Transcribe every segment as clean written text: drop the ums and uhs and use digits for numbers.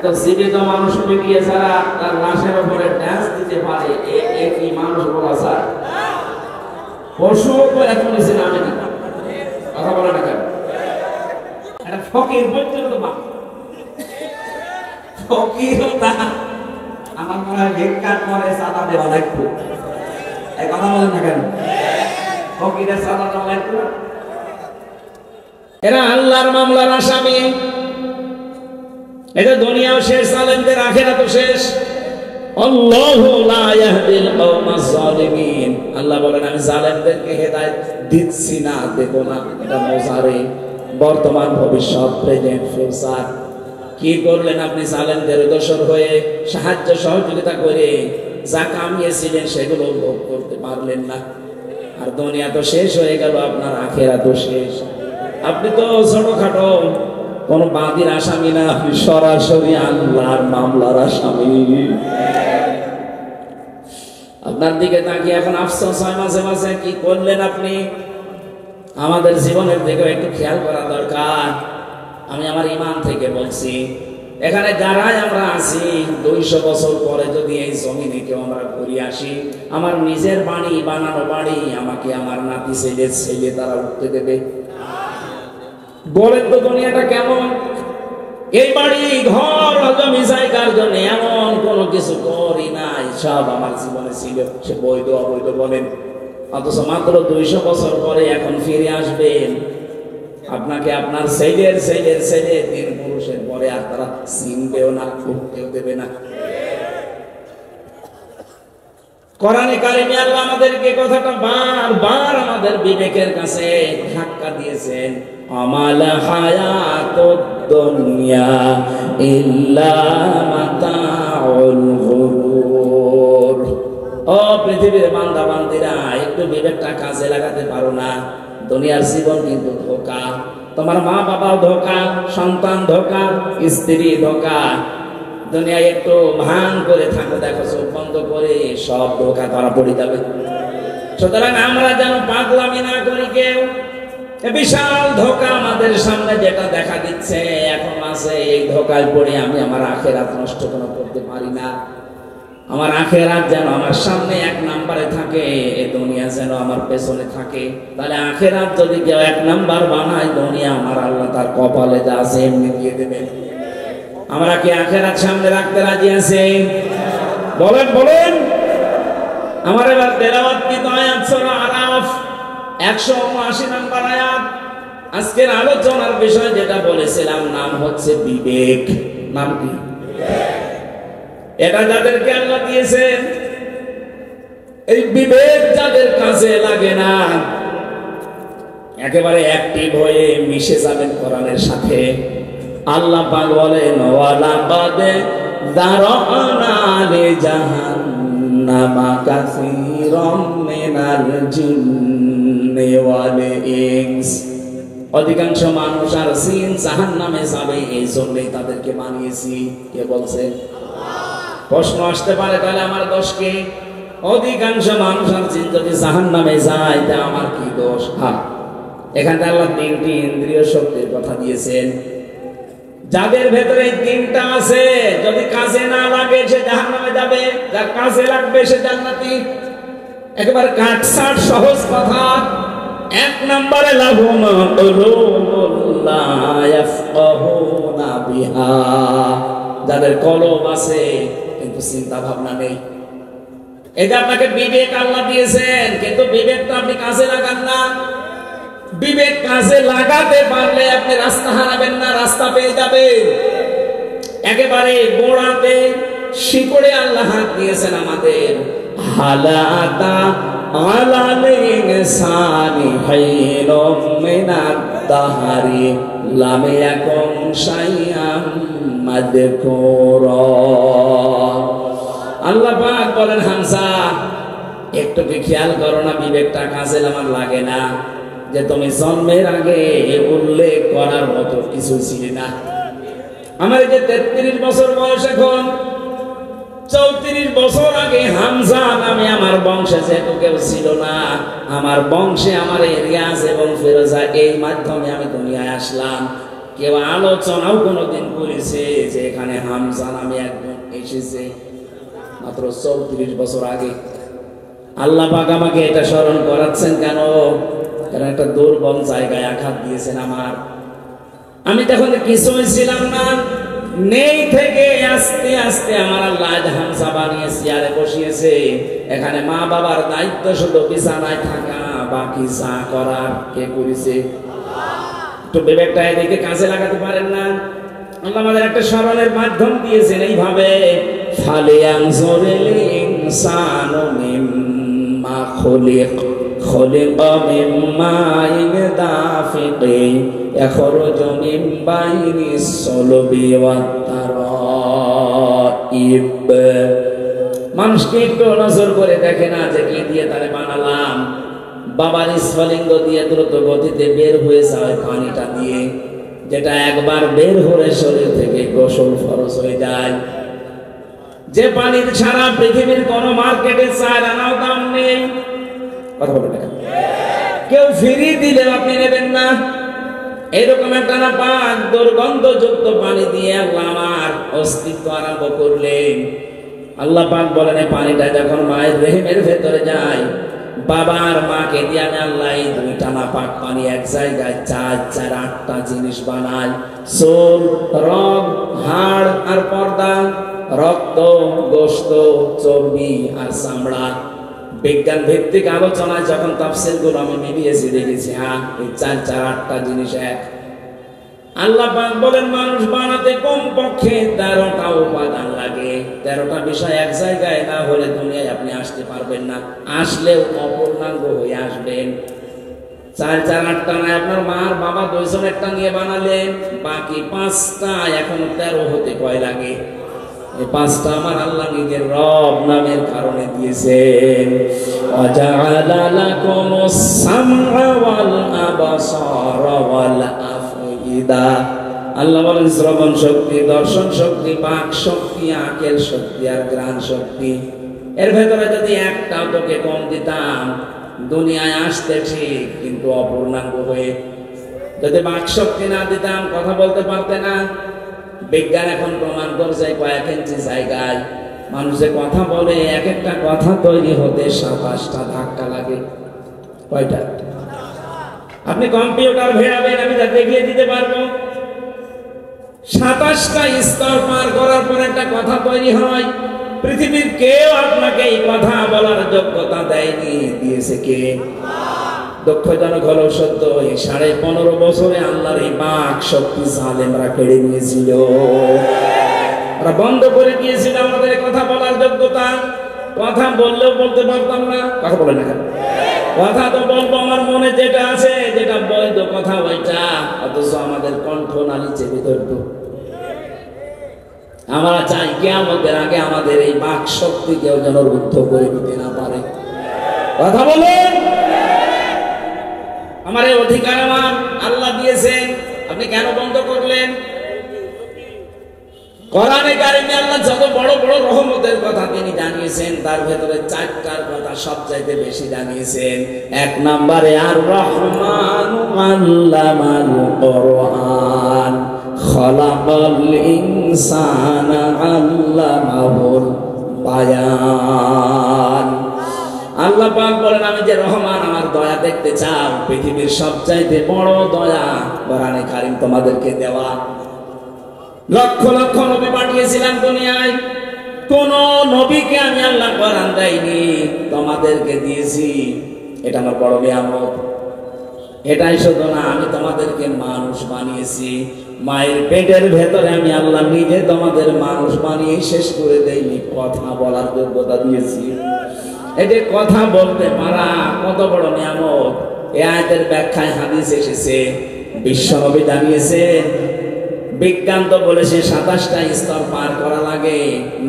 তো জীবিত মানুষ মিডিয়া ছাড়া তার লাশের উপরে ড্যান্স দিতে পারে এ কি মানুষ বলা স্যার? পশু করে তুলেছেন আমি না, কথা বলে না কেন? একটা ফকির পর্যন্ত ফকির আমার মনে হয় ভিক্ষার পরে সাদা দেওয়া লাগবে, এই কথা বলেন না কেন? ফকিরের সাদা দেওয়া লাগবে। এরা আল্লাহর মামলার আসামি। এটা দুনিয়াও শেষ, জালেমদের আখিরাতও শেষ। আল্লাহু লা ইয়াহদিল কওমাজ জালিমিন। আল্লাহ বলেন আমি জালেমদেরকে হেদায়েত দিচ্ছি না, দেব না। এটা মুজারে, বর্তমান, ভবিষ্যৎ, প্রেজেন্ট, ফিউচার। কি করলেন আপনি? জালেমদের দোসর হয়ে সাহায্য সহযোগিতা করে যা কামিয়েছিলেন সেগুলো ভোগ করতে পারলেন না। আর দুনিয়া তো শেষ হয়ে গেল, আপনার আখিরাতও শেষ। আপনি তো ছোটখাটো কোন বাদীর আসামি না, আপনি সরাসরি আল্লাহর মামলার আসামি। আপনার দিকে তাকিয়ে এখন আফসোস হয় মাঝে মাঝে, কি করলেন আপনি? আমাদের জীবনের দিকে একটু খেয়াল করা দরকার। আমি আমার ঈমান থেকে বলছি, এখানে যারাই আমরা আছি 200 বছর পরে যদি এই জমিনে কেউ আমরা ঘুরে আসি, আমার নিজের বাড়ি, বানানো বাড়ি, আমাকে আমার নাতি ছেলে তারা উঠতে দেবে? বলেন তো দুনিয়াটা কেমন? এই বাড়ি ঘর জমি জায়গার জন্য এমন কোন কিছু করি নাই, সব আমার জীবনে ছিল, সে বৈধ অবৈধ বলেন। অথচ মাত্র 200 বছর পরে এখন ফিরে আসবেন, আপনাকে আপনার ছেলের 3 পুরুষের পরে আর তারা চিনবেও না, উঠতেও দেবে না। কোরআনে কারিমে আল্লাহ আমাদেরকে কথাটা বারবার আমাদের বিবেকের কাছে ধাক্কা দিয়েছেন। আমাল হায়াতুদ দুনিয়া ইল্লা মাতাউল গুরুর। ও পৃথিবীর বান্দা বান্দিরা, একটু বিবেকটা কাজে লাগাতে পারো না? দুনিয়ার জীবন কিন্তু ধোঁকা। তোমার মা বাবাও ধোঁকা, সন্তান ধোঁকা, স্ত্রী ধোঁকা। দুনিয়ায় একটু ভান করে থাকো, দেখো চোখ বন্ধ করে, সব ধোঁকা ধরা পড়ে যাবে। সুতরাং আমরা যেন পাগলামি না করি কেউ। বিশাল ধোঁকা আমাদের সামনে যেটা দেখা দিচ্ছে এখন আছে, এই ধোঁকায় পড়ে আমি আমার আখিরাত নষ্ট করতে পারি না। আমার আখিরাত যেন আমার সামনে 1 নম্বরে থাকে, এই দুনিয়া যেন আমার পেছনে থাকে। তাহলে আখিরাত যদি কেউ 1 নম্বর বানায়, দুনিয়া আমার আল্লাহ তার কপালে যা আছে এমনি দিয়ে দেবেন। আমরা কি আখিরাত সামনে রাখতে রাজি আছি? বলেন বলেন। আমার এবার তেলাওয়াত কি আয়াত সূরা আরাফ 179 নম্বর আয়াত। আজকের আলোচনার বিষয় যেটা বলেছিলাম, নাম হচ্ছে বিবেক। নাম কি? এটা যাদেরকে আল্লাহ দিয়েছেন, এই বিবেক যাদের কাজে লাগে না, একেবারে অ্যাক্টিভ হয়ে মিশে যাবেন কোরআনের সাথে। আল্লাহ পাক বলেন ওয়ালা বাদে দারানা লি জাহান্নামা কাসীরাম মিনাল জিন্নি ওয়াল ইনস। অধিকাংশ মানুষ আর জিন জাহান্নামে যাবে, এই জন্যই তাদেরকে বানিয়েছি। কে বলছেন? প্রশ্ন আসতে পারে, তাহলে আমার দোষ কি? অধিকাংশ মানুষ আর জিন যদি জাহান্নামে যায়, তা আমার কি দোষ? হ্যাঁ, এখানে আল্লাহ 3টি ইন্দ্রিয় শক্তির কথা দিয়েছেন। যাদের ভেতরে 3টা আছে, যদি কাজে না লাগে সে জাহান্নামে যাবে, যার কাজে লাগবে সে জান্নাতি। একেবারে কাটছাট সহজ কথা। 1 নম্বরে লাহুমা কুলুবুল্লা ইয়াফকাহুনা বিহা, যাদের কলব আছে কিন্তু চিন্তা ভাবনা নেই। এটা আপনাকে বিবেক আল্লাহ দিয়েছেন, কিন্তু বিবেকটা আপনি কাজে লাগান না। বিবেক কাজে লাগাতে পারলে আপনি রাস্তা হারাবেন না, রাস্তা পেয়ে যাবেন। একেবারে গোড়াতে শিকড়ে আল্লাহ হাত দিয়েছেন আমাদের। হালাতা আলাল ইনসানি হাইনুম মিনাদ দাহরি লাম ইয়াকুন শাইআম মাযকুরা। আল্লাহ পাক বলেন, হামজা একটু কি খেয়াল করো না, বিবেকটা কাজে আমার লাগে না, যে তুমি জন্মের আগে উল্লেখ করার মতো কিছু ছিল না। আমার যে 33 বছর বয়স, এখন 34 বছর আগে হামজা নামে আমার বংশে যেহেতু কেউ ছিল না, আমার বংশে আমার রিয়াজ এবং ফিরোজা, এই মাধ্যমে আমি দুনিয়ায় আসলাম। কেউ আলোচনাও কোনোদিন করেছে যে এখানে হামজা নামে একজন এসেছে মাত্র 34 বছর আগে। আল্লাহ পাক আমাকে এটা স্মরণ করাচ্ছেন কেন? কারণ একটা দুর্বল জায়গায় আঘাত দিয়েছেন আমার। আমি তখন কিছুই ছিলাম না, নেই থেকে আস্তে আস্তে আমার আল্লাহ হামজা বানিয়ে চেয়ারে বসিয়েছে। এখানে মা বাবার দায়িত্ব শুধু বিছানায় থাকা, বাকি যা করার কে করেছে? একটু বিবেকটা এদিকে কাজে লাগাতে পারেন না? আল্লাহ আমাদের একটা স্মরণের মাধ্যম দিয়েছেন এইভাবে, ফালিয়ানজুরিল ইনসানু মিম্মা খুলিক খুলিকা মিম্মা দাফিকিন ইয়াখরুজু মিন বাইনিস সুলবি ওয়াত তারাইব। মানুষকে একটু নজর করে দেখে না যে কি দিয়ে তারে বানালাম। বাবার স্ফলিঙ্গ দিয়ে দ্রুত গতিতে বের হয়ে যায় পানিটা দিয়ে, যেটা একবার বের হলে শরীর থেকে গোসল ফরজ হয়ে যায়। যে পানির ছাড়া পৃথিবীর কোন মার্কেটে 4 আনাও দাম নেই। কথা বলবেন না, কেউ ফ্রি দিলে আপনি নেবেন না। এরকম একটা না পাক দুর্গন্ধযুক্ত পানি দিয়ে আল্লাহ আমার অস্তিত্ব আরম্ভ করলেন। আল্লাহ পাক বলেন এই পানিটা যখন মায়ের রেহেমের ভেতরে যায়, বাবার মাকে দিয়ে আমি আল্লাহ এই 2টা না পাক পানি এক জায়গায় 8টা জিনিস বানাই। চুল, রগ, হাড় আর পর্দা, রক্ত, গোশত, চর্বি আর চামড়া। বিজ্ঞান ভিত্তিক আলোচনায় যখন তাফসীরগুলো আমি মিলিয়েছি দেখেছি, হ্যাঁ এই 8টা জিনিস এক। আল্লাহ পাক বলেন মানুষ বানাতে কমপক্ষে 13টা উপাদান লাগে। 13টা বিষয় এক জায়গায় না হলে দুনিয়ায় আপনি আসতে পারবেন না, আসলেও অপূর্ণাঙ্গ হয়ে আসবেন। 8টা না, আপনার মার বাবা 2 জন একটা নিয়ে বানালেন, বাকি 5টা এখনো 13 হতে কয় লাগে? এই 5টা আমার আল্লাহ নিজের রব নামের কারণে দিয়েছেন। ওয়াজআলা লাকুমুস সামআ ওয়াল আবসারা ওয়াল আফইদা। আল্লাহ বলেন শ্রবণ শক্তি, দর্শন শক্তি, বাক শক্তি, আকেল শক্তি আর ঘ্রাণ শক্তি। এর ভেতরে যদি একটাও তোকে কম দিতাম, দুনিয়ায় আসতে ঠিক কিন্তু অপূর্ণাঙ্গ হয়ে। যদি বাক শক্তি না দিতাম, কথা বলতে পারতে না। বিজ্ঞান এখন প্রমাণ করছে কয়েক ইঞ্চি জায়গায় মানুষ যে কথা বলে, এক একটা কথা তৈরি হতে 27টা ধাক্কা লাগে। কয়টা? আপনি কম্পিউটার ভেড়াবেন, আমি যা দেখিয়ে দিতে পারবো। 27টা স্তর পার করার পর একটা কথা তৈরি হয়। পৃথিবীর কেউ আপনাকে এই কথা বলার যোগ্যতা দেয়নি, দিয়েছে কে? দুঃখজনক হলো সত্য, এই 15.5 বছরে আল্লাহর এই বাক শক্তি জালেমরা কেড়ে নিয়েছিল। ওরা বন্ধ করে দিয়েছিল আমাদের কথা বলার যোগ্যতা। কথা বললেও বলতে পারতাম না। কথা বলে না কেন? কথা তো বলবো আমার মনে যেটা আছে, যেটা বৈধ কথা ওইটা, অথচ আমাদের কণ্ঠনালী চেপে ধরতো। আমরা চাই কিয়ামতের আগে আমাদের এই বাক শক্তি কেউ যেন রুদ্ধ করে দিতে না পারে। কথা বলেন। আমার এই অধিকার আমার আল্লাহ দিয়েছেন, আপনি কেন বন্ধ করলেন? কোরআনে কারিমে আল্লাহ যত বড় বড় রহমতের কথা তিনি জানিয়েছেন, তার ভেতরে 4টার কথা সবচাইতে বেশি জানিয়েছেন। 1 নম্বরে আর রহমান আল্লামাল কোরআন খলাকাল ইনসানা আল্লামাহুল বায়ান। আল্লাহ পাক বলেন আমি যে রহমান, আমার দয়া দেখতে চাও, পৃথিবীর সবচাইতে বড় দয়া কোরআনে কারিম তোমাদেরকে দেওয়া। লক্ষ লক্ষ নবী পাঠিয়েছিলাম দুনিয়ায়, কোন নবীকে আমি আল্লাহ কোরআন দেয়নি, তোমাদেরকে দিয়েছি। এটা আমার বড় নিয়ামত। এটাই শুধু না, আমি তোমাদেরকে মানুষ বানিয়েছি। মায়ের পেটের ভেতরে আমি আল্লাহ নিজে তোমাদের মানুষ বানিয়ে শেষ করে দেইনি, কথা বলার যোগ্যতা দিয়েছি। এই যে কথা বলতে পারা কত বড় নিয়ামত। এই আয়াতের ব্যাখ্যায় হাদিস এসেছে, বিশ্বনবী জানিয়েছেন। বিজ্ঞান তো বলেছে 27টা স্তর পার করা লাগে,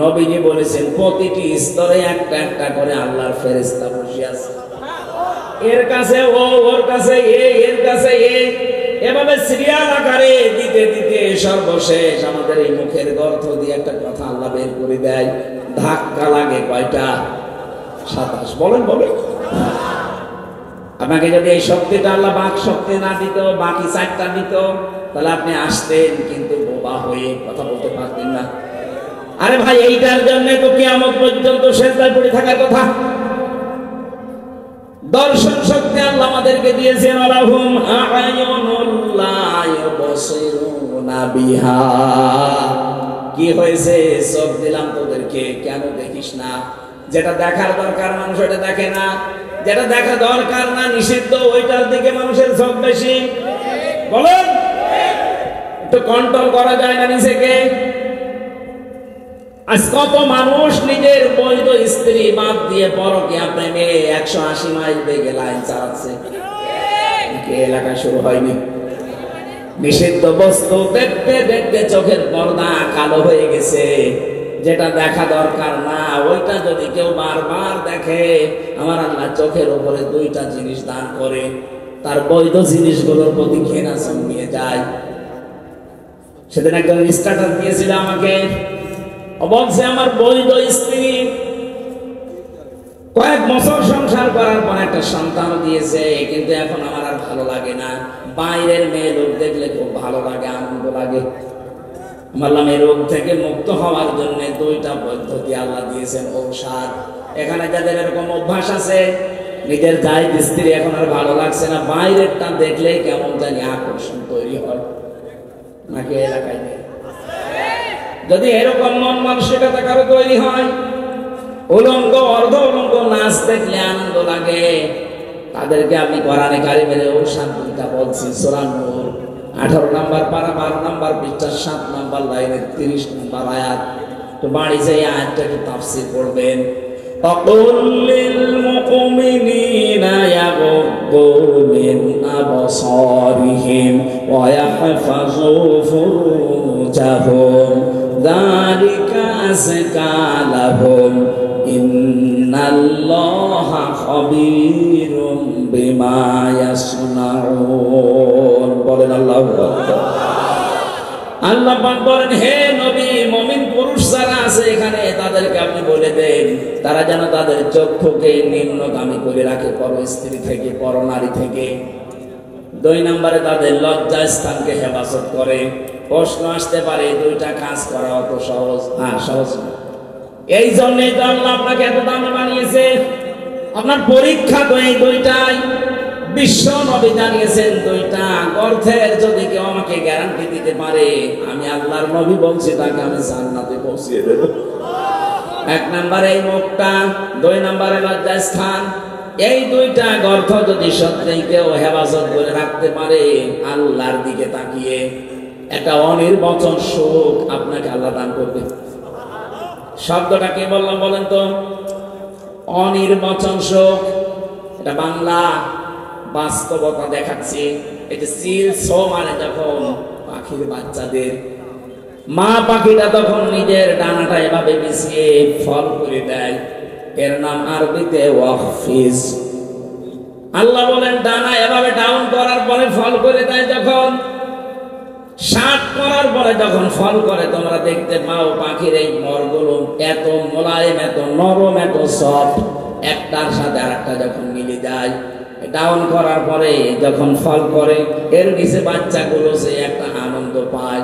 নবীজি বলেছেন প্রতিটি স্তরে একটা একটা করে আল্লাহর ফেরেশতা বসে আছে। এর কাছে ও, ওর কাছে এ, এর কাছে এ, এভাবে সিরিয়াল আকারে দিতে দিতে সর্বশেষ আমাদের এই মুখের গর্ত দিয়ে একটা কথা আল্লাহ বের করে দেয়। ধাক্কা লাগে কয়টা? 27। বলেন বলেন। আপনাকে যদি এই শক্তিটা আল্লাহ বাক শক্তি না দিত, বাকি 4টা দিত, তাহলে আপনি আসতেন, কিন্তু বোবা হয়ে কথা বলতে পারতেন না। আরে ভাই, এইটার জন্য তো কিয়ামত পর্যন্ত সেজদায় পড়ে থাকার কথা। দর্শন শক্তি আল্লাহ আমাদেরকে দিয়েছেন, আলাহুম আ'য়ুনুল লা ইউবসিরুনা বিহা। কি হয়েছে? চোখ দিলাম তোদেরকে, কেন দেখিস না? যেটা দেখার দরকার মানুষ ওটা দেখে না, যেটা দেখা দরকার না, নিষিদ্ধ, ওইটার দিকে মানুষের চোখ বেশি। বলেন, একটু কন্ট্রোল করা যায় না নিজেকে? আজ কত মানুষ নিজের বৈধ স্ত্রী বাদ দিয়ে পরকীয়া প্রেমে 180 মাইল বেগে লাইন চালাচ্ছে। এলাকায় শুরু হয়নি? নিষিদ্ধ বস্তু দেখতে দেখতে চোখের পর্দা কালো হয়ে গেছে। যেটা দেখা দরকার না ওইটা যদি কেউ বারবার দেখে, আমার আল্লাহ চোখের উপরে 2টা জিনিস দান করে, তার বৈধ জিনিসগুলোর প্রতি ঘৃণা জন্মিয়ে যায়। সেদিন একজন স্ট্যাটাস দিয়েছিল আমাকে, বলছে আমার বৈধ স্ত্রী কয়েক বছর সংসার করার পর একটা সন্তান দিয়েছে, কিন্তু এখন আমার আর ভালো লাগে না। বাইরের মেয়ে লোক দেখলে খুব ভালো লাগে, আনন্দ লাগে। বললাম, এই রোগ থেকে মুক্ত হওয়ার জন্য 2টা পদ্ধতি আল্লাহ দিয়েছেন, ঔষধ। এখানে যাদের এরকম অভ্যাস আছে, নিজের জায়েজ স্ত্রী এখন আর ভালো লাগছে না, বাইরেরটা দেখলেই কেমন জানি আকর্ষণ তৈরি হয়, নাকি এলাকায় নেই? যদি এরকম মন মানসিকতা কারো তৈরি হয়, উলঙ্গ অর্ধ উলঙ্গ নাচ দেখলে আনন্দ লাগে, তাদেরকে আপনি কোরআনে কারিমের ঔষধ 2টা বলছি। সূরা নূর 18 নম্বর পারা 12 নম্বর পৃষ্ঠা 7 নম্বর লাইনের 30 নম্বর আয়াত। তো বাড়ি যেয়ে আয়াতটা একটু তাফসীর করবেন। وَقُلْ لِلْمُؤْمِنِينَ يَغُضُّوا مِنْ أَبْصَارِهِمْ وَيَحْفَظُوا فُرُوجَهُمْ ذَلِكَ أَزْكَى لَهُمْ إِنَّ اللَّهَ خَبِيرٌ بِمَا يَصْنَعُونَ। বলেন আল্লাহু আকবার। আল্লাহ পাক বলেন, হে নবী, মুমিন পুরুষ যারা আছে এখানে তাদেরকে আপনি বলে দেন, তারা যেন তাদের চক্ষুকে নিম্নগামী করে রাখে পর স্ত্রী থেকে, পর নারী থেকে। 2 নম্বরে তাদের লজ্জা স্থানকে হেফাজত করে। প্রশ্ন আসতে পারে, 2টা কাজ করা অত সহজ? হ্যাঁ, সহজ না। এই জন্যই তো আল্লাহ আপনাকে এত দামি বানিয়েছে। আপনার পরীক্ষা তো এই 2টাই। বিশ্ব নবী জানিয়েছেন 2টা অর্থের যদি কেউ আমাকে গ্যারান্টি দিতে পারে, আমি আল্লাহর নবী বলছি তাকে আমি জান্নাতে পৌঁছিয়ে দেব। 1 নম্বরে এই মুখটা, 2 নম্বরে লজ্জা স্থান। এই 2টা অর্থ যদি সত্যিই কেউ হেফাজত করে রাখতে পারে, আল্লাহর দিকে তাকিয়ে একটা অনির্বচন সুখ আপনাকে আল্লাহ দান করবে। শব্দটা কি বললাম বলেন তো? অনির্বচন সুখ। এটা বাংলা বাস্তবতা দেখাচ্ছে। এটা সিল সো মানে যখন পাখির বাচ্চাদের মা পাখিটা তখন নিজের ডানাটা এভাবে বিছিয়ে ফল করে দেয়, এর নাম আরবিতে ওয়াকফিজ। আল্লাহ বলেন, ডানা এভাবে ডাউন করার পরে ফল করে দেয়, যখন শাক করার পরে যখন ফল করে, তোমরা দেখতে পাও পাখির এই মরগুলো এত মোলায়েম, এত নরম, এত সফট, একটার সাথে আরেকটা যখন মিলে যায়, ডাউন করার পরে যখন ফল করে, এর নিচে বাচ্চাগুলো সে একটা আনন্দ পায়,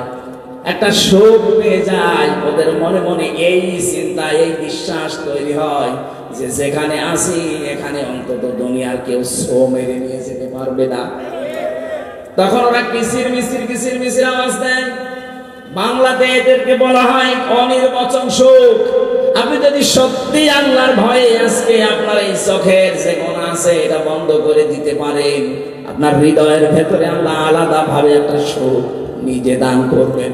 একটা সুখ পেয়ে যায়। ওদের মনে মনে এই চিন্তা, এই বিশ্বাস তৈরি হয় যে যেখানে আসি এখানে অন্তত দুনিয়ার কেউ সো মেরে নিয়ে যেতে পারবে না। তখন ওরা কিসির মিসির আওয়াজ দেয়। বাংলাতে এদেরকে বলা হয় অনির্বচন সুখ। আপনি যদি সত্যি আল্লাহর ভয়ে আজকে আপনার এই চোখের যে কোণা আছে এটা বন্ধ করে দিতে পারেন, আপনার হৃদয়ের ভেতরে আল্লাহ আলাদা ভাবে একটা সুখ নিজে দান করবেন।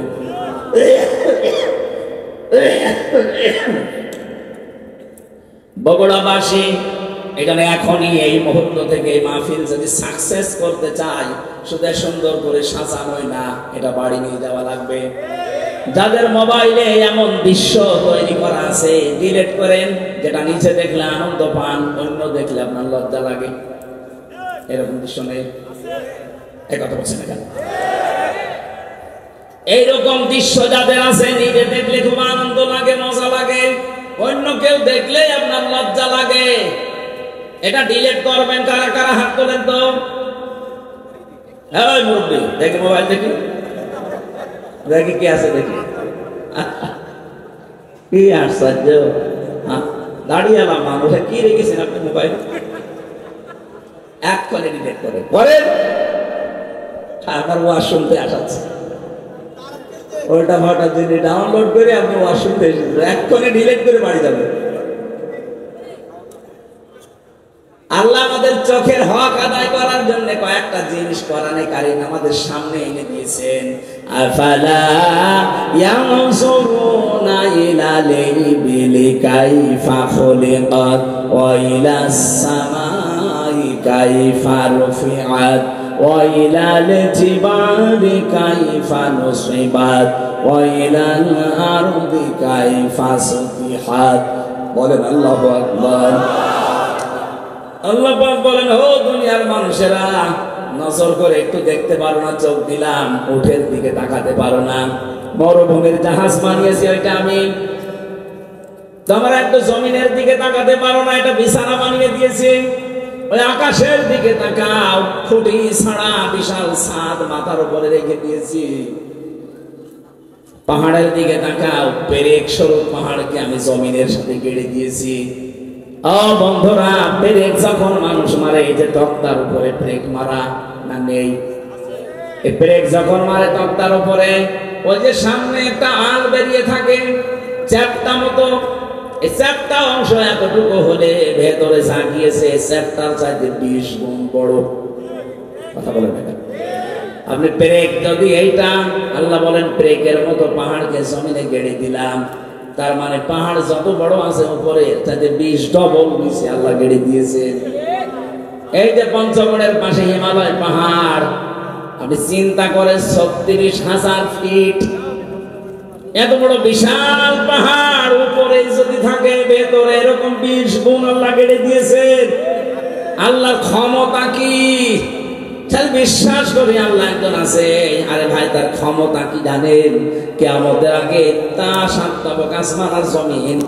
বগুড়াবাসী এখানে এখনই এই মুহূর্ত থেকে মাহফিল যদি সাকসেস করতে চাই, শুধু সুন্দর করে সাজানোই না, এটা বাড়ি নিয়ে যাওয়া লাগবে। যাদের মোবাইলে এমন দৃশ্য তৈরি করা আছে, ডিলিট করেন। যেটা নিচে দেখলে আনন্দ পান, অন্য দেখলে আপনার লজ্জা লাগে। এরকম দৃশ্য নেই? এই কথা বলছেন কেন? এইরকম দৃশ্য যাদের আছে, নিজে দেখলে খুব আনন্দ লাগে, মজা লাগে, অন্য কেউ দেখলে আপনার লজ্জা লাগে। এটা ডিলিট করবেন। কারা কারা হাত তোলেন তো? হ্যাঁ মুরব্বী, দেখি মোবাইল দেখি। দেখি কি আছে দেখি। কি আশ্চর্য, দাঁড়িয়ে এলাম মানুষ কি রেখেছেন আপনি মোবাইল? এক করে ডিলেট করে পরেন, আমার ওয়াজ শুনতে আসাচ্ছে ওটা ভাটা যদি ডাউনলোড করে আপনি ওয়াজ শুনতে এসেছেন, এক করে ডিলেট করে বাড়ি যাবেন। আল্লাহ আমাদের চোখের হক আদায় করার জন্য কয়েকটা জিনিস কোরআনে কারীম আমাদের সামনে এনে দিয়েছেন। আফালা ইয়ানজুরুনা ইলাল ইবিলি কাইফা খুলিকাত ওয়া ইলাস সামাই কাইফা রুফিআত ওয়া ইলাল জিবালি কাইফা নুসিবাত ওয়া ইলাল আরদি কাইফা সুতিহাত। বলেন আল্লাহু আকবার। আল্লাহ পাক বলেন, ও দুনিয়ার মানুষেরা, নজর করে একটু দেখতে পারো না? চোখ দিলাম, উঠের দিকে তাকাতে পারো না? মরুভূমির জাহাজ বানিয়েছি ওইটা আমি। তোমরা একটু জমিনের দিকে তাকাতে পারো না? এটা বিছানা বানিয়ে দিয়েছি। ওই আকাশের দিকে তাকাও, খুঁটি ছাড়া বিশাল ছাদ মাথার উপরে রেখে দিয়েছি। পাহাড়ের দিকে তাকাও, পেরেক স্বরূপ পাহাড়কে আমি জমিনের সাথে গেড়ে দিয়েছি। ও বন্ধুরা, পেরেক যখন মানুষ মারে, এই যে তক্তার উপরে ব্রেক মারা না নেই? এই ব্রেক যখন মারে তক্তার উপরে, ওই যে সামনে একটা আল বেরিয়ে থাকে চ্যাপ্টা মতো, এই চ্যাপ্টা অংশ এতটুকু হলে ভেতরে ঝাঁকিয়েছে চ্যাপ্টার চাইতে 20 গুণ বড়। কথা বলেন না? আপনি ব্রেক যদি এইটা, আল্লাহ বলেন ব্রেকের মতো পাহাড়কে জমিনে গেড়ে দিলাম, তার মানে পাহাড় যত বড় আছে উপরে তাতে 20 ডবল নিচে আল্লাহ গেড়ে দিয়েছে। এই যে পঞ্চগড়ের পাশে হিমালয় পাহাড়, আপনি চিন্তা করে 36,000 ফিট, এত বড় বিশাল পাহাড় উপরে যদি থাকে, ভেতরে এরকম 20 গুণ আল্লাহ গেড়ে দিয়েছে। আল্লাহর ক্ষমতা কি বিশ্বাস করি আল্লাহ একজন আছে। আরে ভাই, তার ক্ষমতা কি জানেন? কিয়ামতের আগে তা 7 তাবক আসমান আর জমিন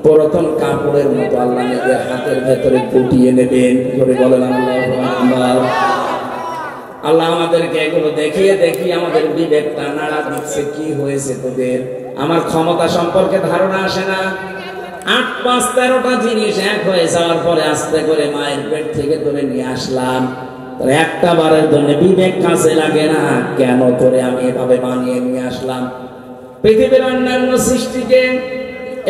পুরাতন কাপড়ের মতো আল্লাহ নিজের হাতের ভেতরে গুটিয়ে নেবেন। করে বলেন আল্লাহু আকবার। আল্লাহ আমাদেরকে এগুলো দেখিয়ে দেখিয়ে আমাদের বিবেকটা নাড়া দিচ্ছে। কি হয়েছে তোদের? আমার ক্ষমতা সম্পর্কে ধারণা আসে না? 8, 5, 13টা জিনিস এক হয়ে যাওয়ার পরে আস্তে করে মায়ের পেট থেকে তুলে নিয়ে আসলাম। একটা বারের জন্য বিবেক কাছে লাগে না? কেন করে আমি এভাবে বানিয়ে নিয়ে আসলাম? পৃথিবীর অন্যান্য সৃষ্টিকে,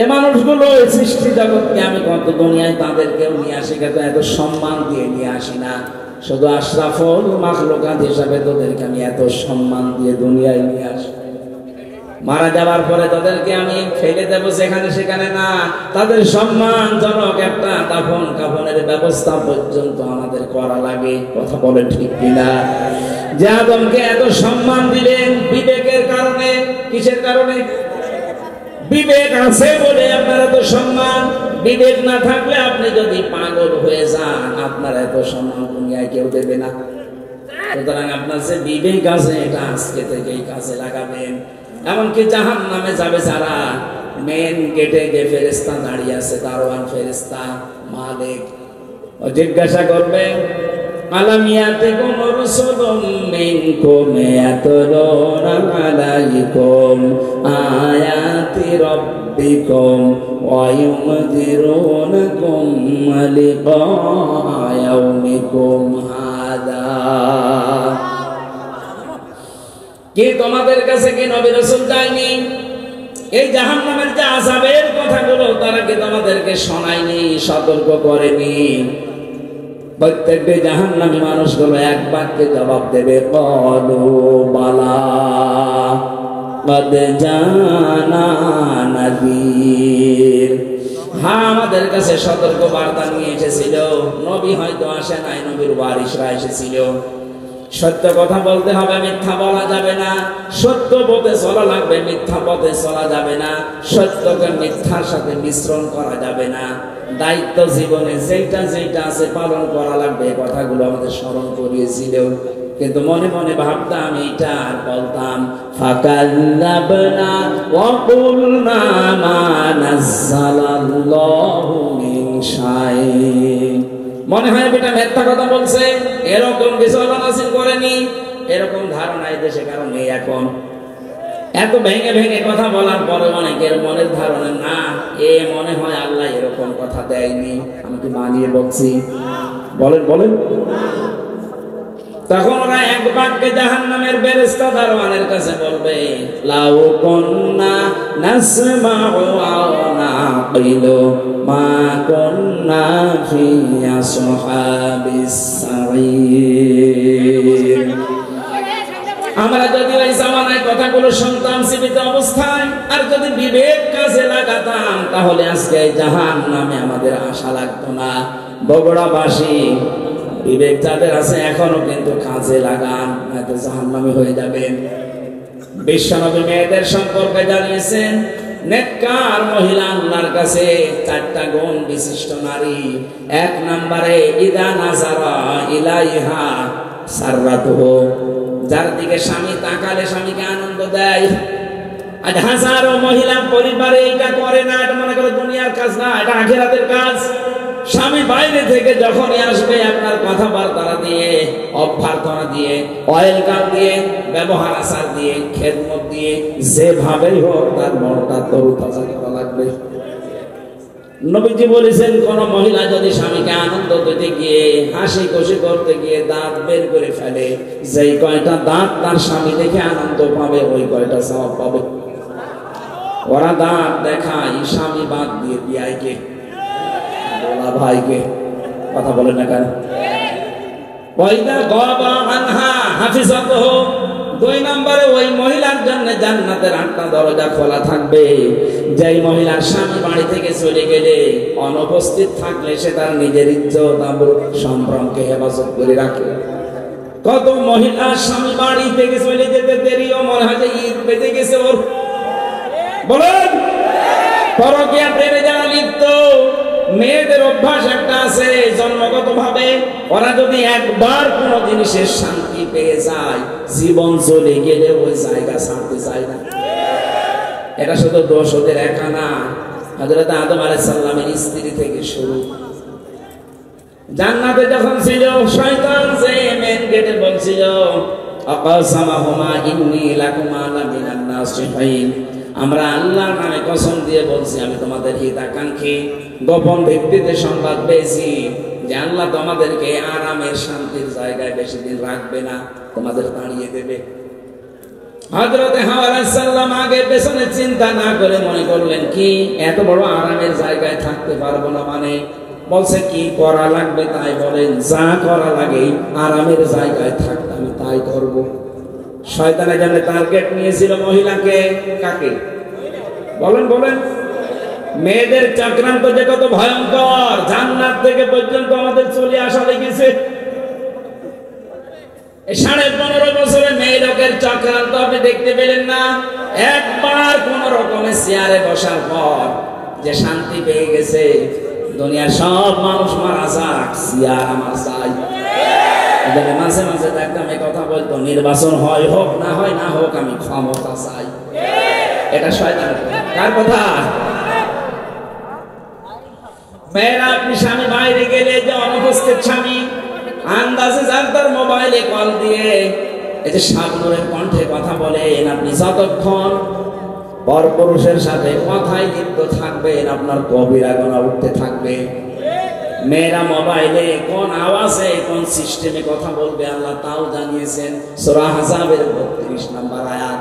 এ মানুষগুলো সৃষ্টি জগৎকে আমি কত দুনিয়ায় তাদেরকেও নিয়ে আসি, কিন্তু এত সম্মান দিয়ে নিয়ে আসি না। শুধু আশরাফুল মাখলুকাত হিসাবে তোদেরকে আমি এত সম্মান দিয়ে দুনিয়ায় নিয়ে আসি। মারা যাওয়ার পরে তাদেরকে আমি ফেলে দেবো যেখানে সেখানে না, তাদের সম্মানজনক একটা দাফন কাফনের ব্যবস্থা পর্যন্ত আমাদের করা লাগে। কথা বলে ঠিক কিনা? যে আদমকে এত সম্মান দিলেন বিবেকের কারণে। কিসের কারণে? বিবেক আছে বলে আপনার এত সম্মান। বিবেক না থাকলে আপনি যদি পাগল হয়ে যান, আপনার এত সম্মান দুনিয়ায় কেউ দেবে না। সুতরাং আপনার যে বিবেক আছে, এটা আজকে থেকেই কাজে লাগাবেন। এমনকি জাহান্নামে যাবে যারা, মেন গেটে যে ফেরেশতা দাঁড়িয়ে আছে, দারোয়ান ফেরেশতা মালিক, ও জিজ্ঞাসা করবে, আলাম ইয়াতিকুম রাসূলুম মিনকুম ইয়াতলুনা আলাইকুম আয়াতি রাব্বিকুম ওয়া ইউনযিরুনাকুম লিকা ইয়াউমিকুম হাদা। কি তোমাদের কাছে কি নবী রাসূল যায়নি? এই জাহান্নামের যে আযাবের কথাগুলো তারা কি তোমাদেরকে শোনায়নি, সতর্ক করেনি? প্রত্যেকটি জাহান্নামী মানুষগুলো এক বাক্যে জবাব দেবে, ক্বালু বালা ক্বাদ জানা নাযীর। হ্যাঁ, আমাদের কাছে সতর্ক বার্তা নিয়ে এসেছিল। নবী হয়তো আসে নাই, নবীর ওয়ারিসরা এসেছিল। সত্য কথা বলতে হবে, মিথ্যা বলা যাবে না। সত্য পথে চলা লাগবে, মিথ্যা পথে চলা যাবে না। সত্যকে মিথ্যার সাথে মিশ্রণ করা যাবে না। দায়িত্ব জীবনে যেটা যেটা আছে পালন করা লাগবে, কথাগুলো আমাদের স্মরণ করিয়েছিল। কিন্তু মনে মনে ভাবতাম এটা আর বলতাম, ফাকাল্লাবনা ওয়া কুলনা মা নাযালাল্লাহু মিন শাইইন। মনে হয় বেটা মিথ্যা কথা বলছে, এরকম কিছু আল্লাহ নাযিল করেনি। এরকম ধারণা এই দেশে কারণ নেই এখন। এত ভেঙে ভেঙে কথা বলার পরে অনেকের মনের ধারণা না, এ মনে হয় আল্লাহ এরকম কথা দেয়নি, আমি কি মানিয়ে বলছি? বলেন বলেন। তখন ওরা এক বাক্যে জাহান্নামের বেরেস্তা দারওয়ানের কাছে বলবে, লাউ কুন্না নাসমাউ আও নাকিলু মা কুন্না ফি আসহাবিস সাঈর। আমরা যদি ওই জামানায় কথাগুলো শুনতাম জীবিত অবস্থায়, আর যদি বিবেক কাজে লাগাতাম, তাহলে আজকে জাহান্নামে আমাদের আশা লাগতো না। বগুড়াবাসী বিবেক যাদের আছে এখনো কিন্তু কাজে লাগান, নয়তো জাহান্নামী হয়ে যাবেন। বিশ্বনবী মেয়েদের সম্পর্কে জানিয়েছেন, নেককার মহিলা আল্লাহর কাছে 4টা গুণ বিশিষ্ট নারী। 1 নম্বরে ইদা নাজারা ইলাইহা সাররাতুহু, যার দিকে স্বামী তাকালে স্বামীকে আনন্দ দেয়। আজ হাজারো মহিলা পরিবারে এটা করে না, এটা মনে করে দুনিয়ার কাজ না, এটা আখিরাতের কাজ। স্বামী বাইরে থেকে যখনই আসবে আপনার কথাবার্তা দিয়ে, অভ্যর্থনা দিয়ে, ওয়েলকাম দিয়ে, ব্যবহার আচার দিয়ে, খেদমত দিয়ে, যেভাবেই হোক তার মনটা তরুতাজা করা লাগবে। নবীজি বলেছেন, কোন মহিলা যদি স্বামীকে আনন্দ দিতে গিয়ে, হাসি খুশি করতে গিয়ে দাঁত বের করে ফেলে, যেই কয়টা দাঁত তার স্বামী দেখে আনন্দ পাবে, ওই কয়টা সওয়াব পাবে। ওরা দাঁত দেখায় স্বামী বাদ দিয়ে বিয়াইকে, ভাইকে। কথা বলেন না কেন? ওয়াইদা গাবা আনহা হাফিজাতুহু, 2 নম্বরে ওই মহিলার জন্য জান্নাতের 8টা দরজা খোলা থাকবে। যেই মহিলার স্বামী বাড়ি থেকে চলে গেলে, অনুপস্থিত থাকলে সে তার নিজের ইজ্জত আবরু সম্ভ্রমকে হেফাজত করে রাখে। কত মহিলা স্বামী বাড়ি থেকে চলে যেতে দেরিও মনে হয় যে ঈদ বেজে গেছে ওর। বলেন, পরকীয়া প্রেমে যারা লিপ্ত, মেয়েদের অভ্যাস একটা আছে জন্মগত ভাবে, ওরা যদি একবার কোন জিনিসের শান্তি পেয়ে যায়, জীবন চলে গেলে ওই জায়গা ছাড়তে চায় না। এটা শুধু দোষ ওদের একা না, হযরত আদম আলাইহিস সালামের স্ত্রী থেকে শুরু। জান্নাতে যখন ছিল, শয়তান যে মেন গেটে বলছিল, আকাসামাহুমা ইন্নী লাকুমা লামিনান নাসিহিন, আমরা আল্লাহর নামে কসম দিয়ে বলছি, আমি তোমাদের হিতাকাঙ্ক্ষী। গোপন ভিত্তিতে সংবাদ পেয়েছি যে আল্লাহ তোমাদেরকে আরামের শান্তির জায়গায় বেশি দিন রাখবে না, তোমাদের তাড়িয়ে দেবে। হযরতে হাওয়া আলাইহিস সালাম আগে পেছনে চিন্তা না করে মনে করলেন, কি এত বড় আরামের জায়গায় থাকতে পারবো না, মানে বলছে কি করা লাগবে তাই বলেন, যা করা লাগে আরামের জায়গায় থাকতে আমি তাই করবো। শয়তানের জন্য টার্গেট নিয়েছিল মহিলাকে, কাকে? বলেন বলেন। মেয়েদের চক্রান্ত যে কত ভয়ঙ্কর, জান্নাত থেকে পর্যন্ত আমাদের চলে আসা লেগেছে। 15.5 বছরে মেয়ে লোকের চক্রান্ত আপনি দেখতে পেলেন না। একবার কোন রকমের চেয়ারে বসার পর যে শান্তি পেয়ে গেছে, দুনিয়ার সব মানুষ মারা যাক, চেয়ার আমার চাই। মাঝে মাঝে দেখতাম এই কথা বলতো, নির্বাচন হয় হোক না হয় না হোক, আমি ক্ষমতা চাই। এটা শয়তানের কথা। কার কথা? মেয়েরা, আপনি স্বামী বাইরে গেলে যে অনুপস্থিত স্বামী, আন্দাজে যার তার মোবাইলে কল দিয়ে এই যে শাবনূরের কণ্ঠে কথা বলেন, আপনি যতক্ষণ পরপুরুষের সাথে কথায় লিপ্ত থাকবেন, আপনার কবিরা গুনাহ উঠতে থাকবে। মেয়েরা মোবাইলে কোন আওয়াজে কোন সিস্টেমে কথা বলবে আল্লাহ তাও জানিয়েছেন। সূরা আহজাবের 32 নম্বর আয়াত,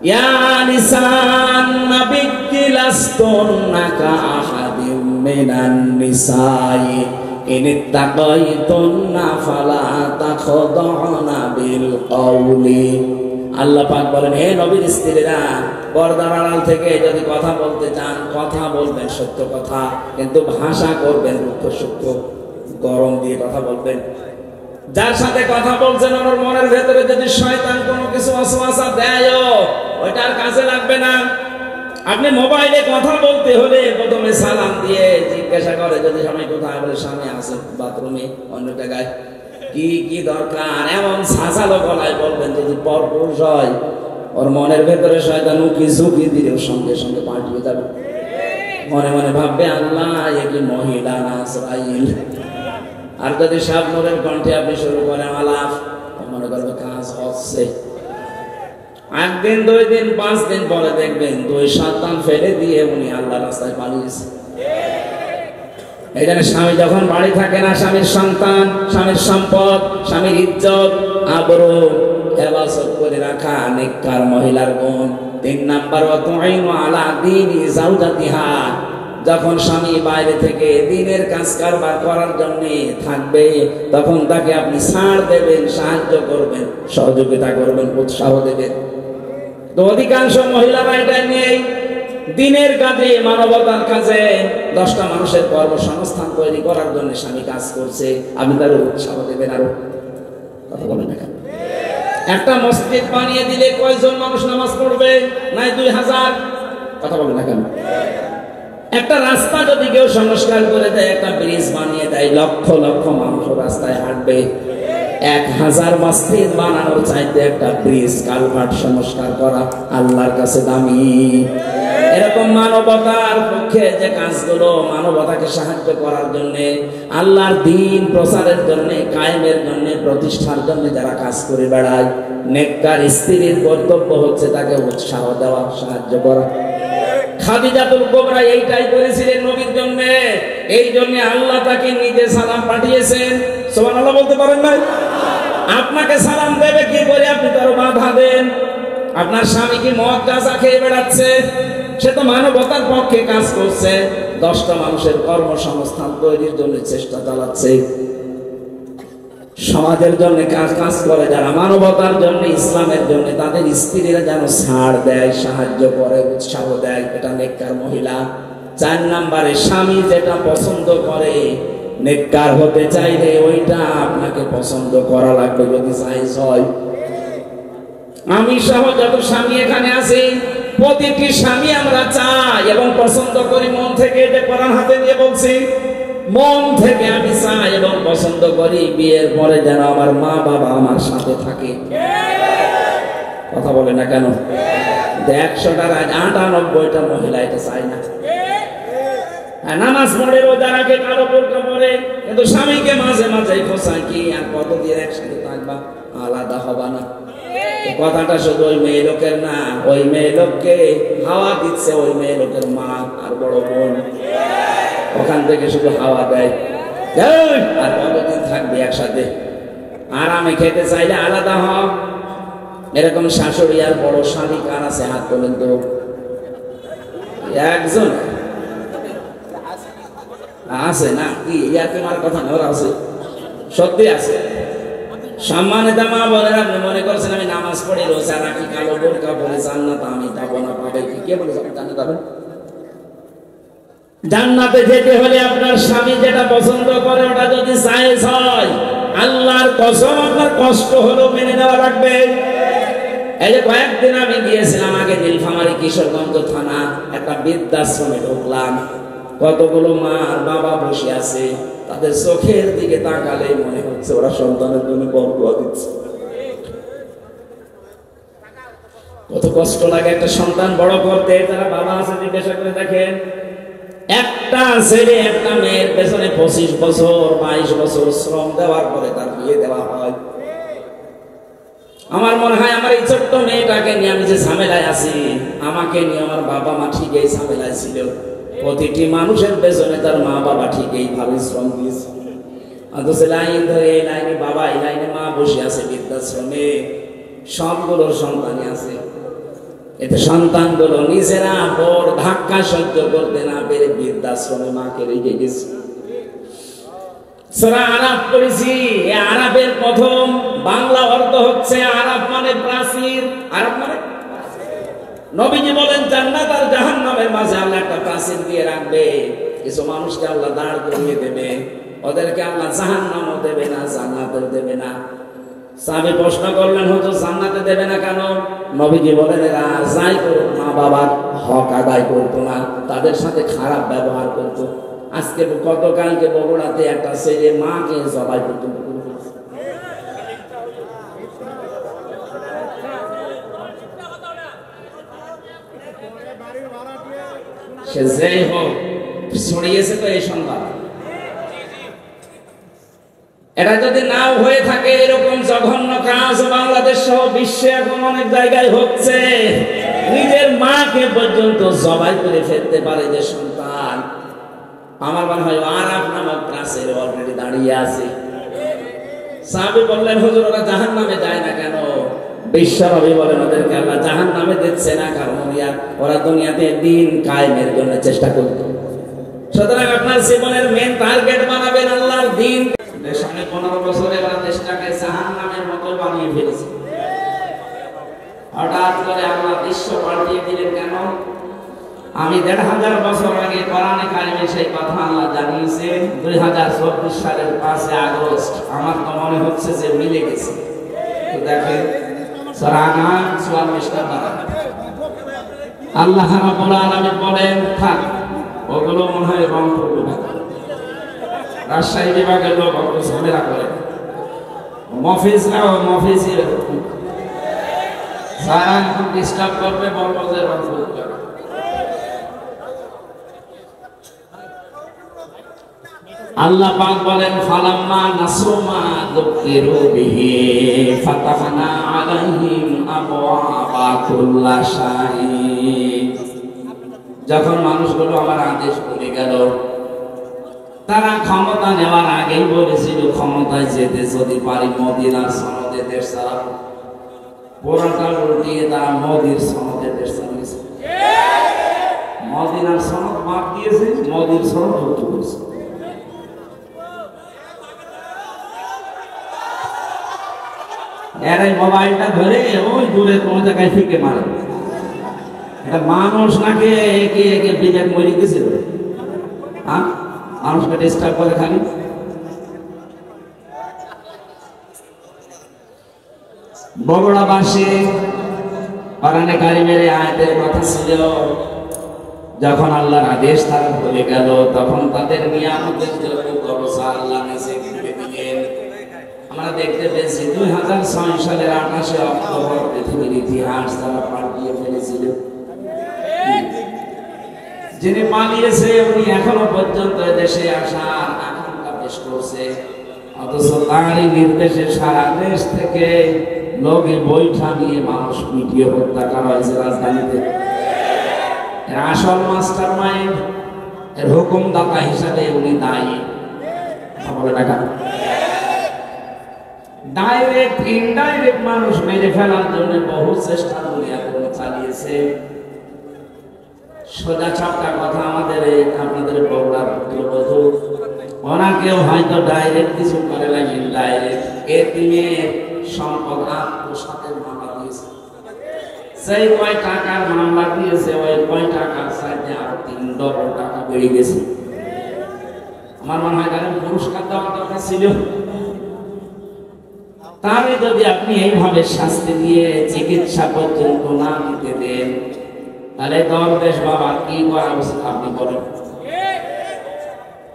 ইয়া নিসান নাবিয়্যি লাস্তুন্না কাআহাদিম মিনান নিসাই ইনিত্তাকাইতুন্না ফালা তাখদাউনা বিল কওলি। আল্লাহ পাক বলেন, হে নবীর স্ত্রীরা, পর্দার আড়াল থেকে যদি কথা বলতে চান, কথা বলবেন সত্য কথা, কিন্তু ভাষা করবেন রুক্ষ সূক্ষ্ম, গরম দিয়ে কথা বলবেন। যার সাথে কথা বলছেন ওর মনের ভেতরে যদি শয়তান কোনো কিছু ওয়াসওয়াসা দেয়, ওইটার কাজে লাগবে না। আপনি মোবাইলে কথা বলতে হলে প্রথমে সালাম দিয়ে জিজ্ঞাসা করে, যদি স্বামী কোথায়, বলে স্বামী আছে বাথরুমে, অন্য জায়গায়, কি কি দরকার, এমন সাজালো গলায় বলবেন। যদি পরপুরুষ হয়, ওর মনের ভেতরে শয়তান উকি ঝুঁকি দিলে সঙ্গে সঙ্গে পাঠিয়ে যাবে। মনে মনে ভাববে, আল্লাহ এ কি মহিলা না ইসরাইল। আর যদি শাবনূরের কণ্ঠে আপনি শুরু করেন আলাপ, মনে করবে কাজ হচ্ছে। একদিন 2 দিন 5 দিন পরে দেখবেন 2 সন্তান ফেলে দিয়ে উনি আল্লাহর রাস্তায় পালিয়েছে। এই জন্য স্বামী যখন বাড়ি থাকে না, স্বামীর সন্তান, স্বামীর সম্পদ, স্বামীর ইজ্জত আবরু হেফাজত করে রাখা নেককার মহিলার গুণ। 3 নাম্বার ওয়াতুইনু আলা দীনি যাওজাতিহা, যখন স্বামী বাইরে থেকে দিনের কাজ কারবার করার জন্য থাকবে তখন তাকে আপনি ছাড় দেবেন, সাহায্য করবেন, সহযোগিতা করবেন, উৎসাহ দেবেন। তো অধিকাংশ মহিলারা এটা নেই, দিনের কাজে, মানবতার কাজে 10টা মানুষের কর্মসংস্থান তৈরি করার জন্য স্বামী কাজ করছে, আপনি তার উৎসাহ দেবেন। আরো কথা বলেন না কেন? একটা মসজিদ বানিয়ে দিলে কয়জন মানুষ নামাজ পড়বে? নাই 2000। কথা বলেন না কেন? একটা রাস্তা যদি কেউ সংস্কার করে দেয়, একটা ব্রিজ বানিয়ে দেয়, লক্ষ লক্ষ মানুষ রাস্তায় হাঁটবে। 1000 মসজিদ বানানোর চাইতে একটা ব্রিজ কালভার্ট সংস্কার করা আল্লাহর কাছে দামি। এরকম মানবতার পক্ষে যে কাজগুলো, মানবতাকে সাহায্য করার জন্য, আল্লাহর দ্বীন প্রচারের জন্য, কায়েমের জন্য, প্রতিষ্ঠার জন্য যারা কাজ করে বেড়ায়, নেককার স্ত্রীর কর্তব্য হচ্ছে তাকে উৎসাহ দেওয়া, সাহায্য করা। খাদিজাতুল কুবরা এইটাই করেছিলেন নবীর জন্য। এই জন্য আল্লাহ তাকে নিজে সালাম পাঠিয়েছেন। সুবহানাল্লাহ বলতে পারেন না? আপনাকে সালাম দেবে কি করে? আপনি তার বাধা দেন। আপনার স্বামী কি মদ গাঁজা খেয়ে বেড়াচ্ছে? সে তো মানবতার পক্ষে কাজ করছে, 10টা মানুষের কর্মসংস্থান তৈরির জন্য চেষ্টা চালাচ্ছে। সমাজের জন্য কাজ করে যারা, মানবতার জন্য, ইসলামের জন্য, তাদের স্ত্রীরা যেন ছাড় দেয়, সাহায্য করে, উৎসাহ দেয়, এটা নেককার মহিলা। 4 নম্বরে স্বামী যেটা পছন্দ করে, নেককার হতে চাইলে ওইটা আপনাকে পছন্দ করা লাগবে যদি জায়েজ হয়। আমি সহ যত স্বামী এখানে আছি, প্রতিটি স্বামী আমরা চাই এবং পছন্দ করি মন থেকে, যে কোরআন হাতে নিয়ে বলছি, মন থেকে আমি চাই এবং পছন্দ করি বিয়ের পরে যেন আমার মা বাবা আমার সাথে থাকে। কথা বলে না কেন? 100টার 98টা মহিলা এটা চায় না। নামাজ পড়ে, রোজা রাখে, কালো বোরকা পরে, কিন্তু স্বামীকে মাঝে মাঝে খোঁচায় কি আর কতদিন একসাথে থাকবা, আলাদা হবা না। কথাটা শুধু ওই মেয়ে লোকের না, ওই মেয়ে লোককে হাওয়া দিচ্ছে ওই মেয়ে লোকের মা আর বড় বোন। ওখান থেকে শুধু হাওয়া দেয়, আর কতদিন থাকবে একসাথে। আরামে খেতে চাইলে আলাদা হ। এরকম শাশুড়ি আর বড় স্বামী কার আছে? হাত তোলেন তো। একজন আছে না? কি ইয়ার তোমার কথা না? ওরা আছে, সত্যি আছে। সম্মানিত মা বলেন, আপনি মনে করছেন আমি নামাজ পড়ি, রোজা রাখি, কালো বোরকা পরে জান্নাত আমি পাবো না? পাবে কি? কে বলেছে জান্নাত পাবেন? জান্নাতে যেতে হলে আপনার স্বামী যেটা পছন্দ করে ওটা যদি জায়েজ হয়, আল্লাহর কসম আপনার কষ্ট হলেও মেনে নেওয়া লাগবে। এই যে কয়েকদিন আমি গিয়েছিলাম আগে নীলফামারী কিশোরগঞ্জ থানা, একটা বৃদ্ধাশ্রমে ঢুকলাম। কতগুলো মা আর বাবা বসে আছে, তাদের চোখের দিকে তাকালে মনে হচ্ছে ওরা সন্তানের জন্য বরদোয়া দিচ্ছে। কত কষ্ট লাগে একটা সন্তান বড় করতে। তারা বাবা আছে, জিজ্ঞাসা করে দেখেন, একটা ছেলে একটা মেয়ের পেছনে 25 বছর 22 বছর শ্রম দেওয়ার পরে তার বিয়ে দেওয়া হয়। আমার মনে হয় আমার এই ছোট্ট মেয়েটাকে নিয়ে আমি যে ঝামেলায় আছি, আমাকে নিয়ে আমার বাবা মা ঠিক এই ঝামেলায় ছিল। প্রতিটি মানুষের পেছনে তার মা বাবা ঠিক এইভাবে শ্রম দিয়েছে। অথচ লাইন ধরে এই লাইনে বাবা, এই লাইনে মা বসে আছে বৃদ্ধাশ্রমে, সবগুলোর সন্তানই আছে। এতে সন্তানগুলো নিজেরা বড় ধাক্কা সহ্য করতে না পেরে বৃদ্ধাশ্রমে মাকে রেখে গেছে। সূরা আরাফ পড়েছি। এই আরাফের প্রথম বাংলা অর্থ হচ্ছে আরাফ মানে প্রাচীর। আরাফ মানে নবীজি বলেন জান্নাত আর জাহান্নামের মাঝে আল্লাহ একটা প্রাচীর দিয়ে রাখবে। কিছু মানুষকে আল্লাহ দাঁড় করিয়ে দেবে, ওদেরকে আল্লাহ জাহান্নামও দেবে না, জান্নাতও দেবে না। সাহাবী প্রশ্ন করলেন, হুজুর জান্নাতে দেবে না কেন? নবীজি বলেন এরা যাই করুক মা বাবার হক আদায় করতো না, তাদের সাথে খারাপ ব্যবহার করতো। আজকে গতকালকে বগুড়াতে একটা ছেলে মাকে জবাই করতো। সে যেই হোক ছড়িয়েছে তো এই সংবাদ। এটা যদি নাও হয়ে থাকে, এরকম জঘন্য কাজ বাংলাদেশ সহ বিশ্বে এখন অনেক জায়গায় হচ্ছে। নিজের মাকে পর্যন্ত জবাই করে ফেলতে পারে যে সন্তান। আমার মনে হয় আরাফ নামক ক্লাসে অলরেডি দাঁড়িয়ে আছে। সাহাবী বললেন, হুজুর ওরা জাহান্নামে যায় না কেন? বিশ্বনবী বলেন, ওদেরকে আল্লাহ জাহান্নামে দিচ্ছে না কারণ ওরা দুনিয়াতে দিন কায়েমের জন্য চেষ্টা করত। সুতরাং আপনার জীবনের মেন টার্গেট বানাবেন আল্লাহর দিন। 15.5 বছরে ওরা দেশটাকে জাহান্নামের মতো বানিয়ে ফেলেছে। হঠাৎ করে আল্লাহ দৃশ্য পাল্টিয়ে দিলেন কেন? আমি 1500 বছর আগে কোরআনে কারিমে সেই কথা আল্লাহ জানিয়েছেন। 2024 সালের 5 আগস্ট আমার তো মনে হচ্ছে যে মিলে গেছে। তো দেখেন সূরা আনাম 44 নম্বর আল্লাহ রাব্বুল আলামিন বলেন, থাক ওগুলো মনে হয় রংপুর বিভাগ, রাজশাহী বিভাগের লোক ওগুলো ঝামেলা করে, মফিজরাও মফিজের সারা এখন ডিস্টার্ব করবে, বলবো যে রংপুর। আল্লাহ পাক বলেন, ফালাম্মা নাসুমা যুকিরু বিহি ফাতাহনা আলাইহিম আবওয়াবা কুল্লা শাইইন। যখন মানুষগুলো আমার আদেশ করে গেল, তারা ক্ষমতা নেওয়ার আগেই বলেছিল ক্ষমতায় যেতে যদি পারি মদিনার সনদে দেশ চালাবো। পুরোটা উল্টিয়ে তারা মোদির সনদে দেশ চালিয়েছে। মদিনার সনদ বাদ দিয়েছে, মোদির সনদ যুক্ত করেছে। এরাই মোবাইলটা ধরে ওই দূরে কোনো জায়গায় ফিকে মারে। এটা মানুষ নাকি একে একে বিবেক মরে গেছিল। মানুষকে ডিস্টার্ব করে খালি। বগুড়াবাসী কোরআনে কারিমের আয়াতের কথা ছিল, যখন আল্লাহর আদেশ তারা ভুলে গেল তখন তাদের নিয়ামতের জন্য ভরসা আল্লাহ নিচে ফেলে দিলেন। আমরা দেখতে পেয়েছি 2006 সালের 28 অক্টোবর পৃথিবীর ইতিহাস তারা পাল্টিয়ে ফেলেছিল। যিনি পালিয়েছে উনি এখনো পর্যন্ত দেশে আসার আকাঙ্ক্ষা পেশ করছে, অথচ তারই নির্দেশে সারা দেশ থেকে লোকে বৈঠা নিয়ে মানুষ পিটিয়ে হত্যা করা হয়েছে রাজধানীতে। এর আসল মাস্টার মাইন্ড, এর হুকুমদাতা হিসাবে উনি দায়ী। বলে টাকা ডাইরেক্ট ইনডাইরেক্ট মানুষ মেরে ফেলার জন্য বহু চেষ্টা দুনিয়া করে চালিয়েছে। সোজা চাপটা কথা আমাদের আপনাদের বগুড়ার পুত্রবধূ, ওনাকেও হয়তো ডাইরেক্ট কিছু করে না, ইনডাইরেক্ট এতিমের সম্পদ আত্মসাতের মামলা দিয়েছে। সেই কয় টাকার মামলা দিয়েছে, ওই কয় টাকার সাইডে আরো 3 ডবল টাকা বেড়ে গেছে। আমার মনে হয় তাদের পুরস্কার দেওয়া দরকার ছিল। তাহলে যদি আপনি এইভাবে শাস্তি দিয়ে চিকিৎসা পর্যন্ত না দিতে দেন, তাহলে দরবেশ বাবা কি করা উচিত আপনি বলেন?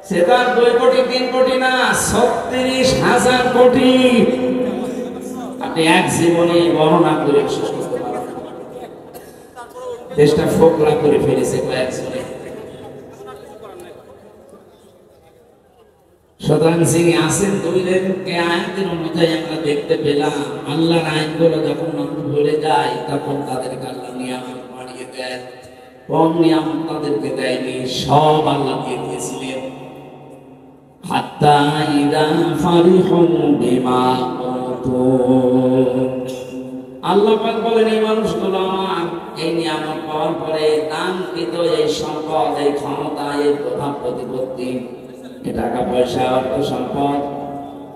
সেটা 2 কোটি 3 কোটি না, 36,000 কোটি আপনি এক জীবনে গণনা করে শেষ করতে পারবেন। দেশটা ফোকলা করে ফেলেছে কয়েকজনে। সুতরাং যিনি আসেন দুইজনকে আইনের অনুযায়ী আমরা দেখতে পেলাম, আল্লাহর আইনগুলো যখন মানুষ ভুলে যায় তখন তাদেরকে আল্লাহ নিয়ামত বাড়িয়ে দেয়। কম নিয়ামত তাদেরকে দেয়নি, সব আল্লাহ দিয়ে দিয়েছিলেন। হাত্তা ইযা ফারিহু বিমা উতু, আল্লাহ পাক বলেন এই মানুষগুলো আমার এই নিয়ামত পাওয়ার পরে দানকৃত এই সম্পদ, এই ক্ষমতা, এই প্রভাব প্রতিপত্তি, এই টাকা পয়সা, অর্থ সম্পদ,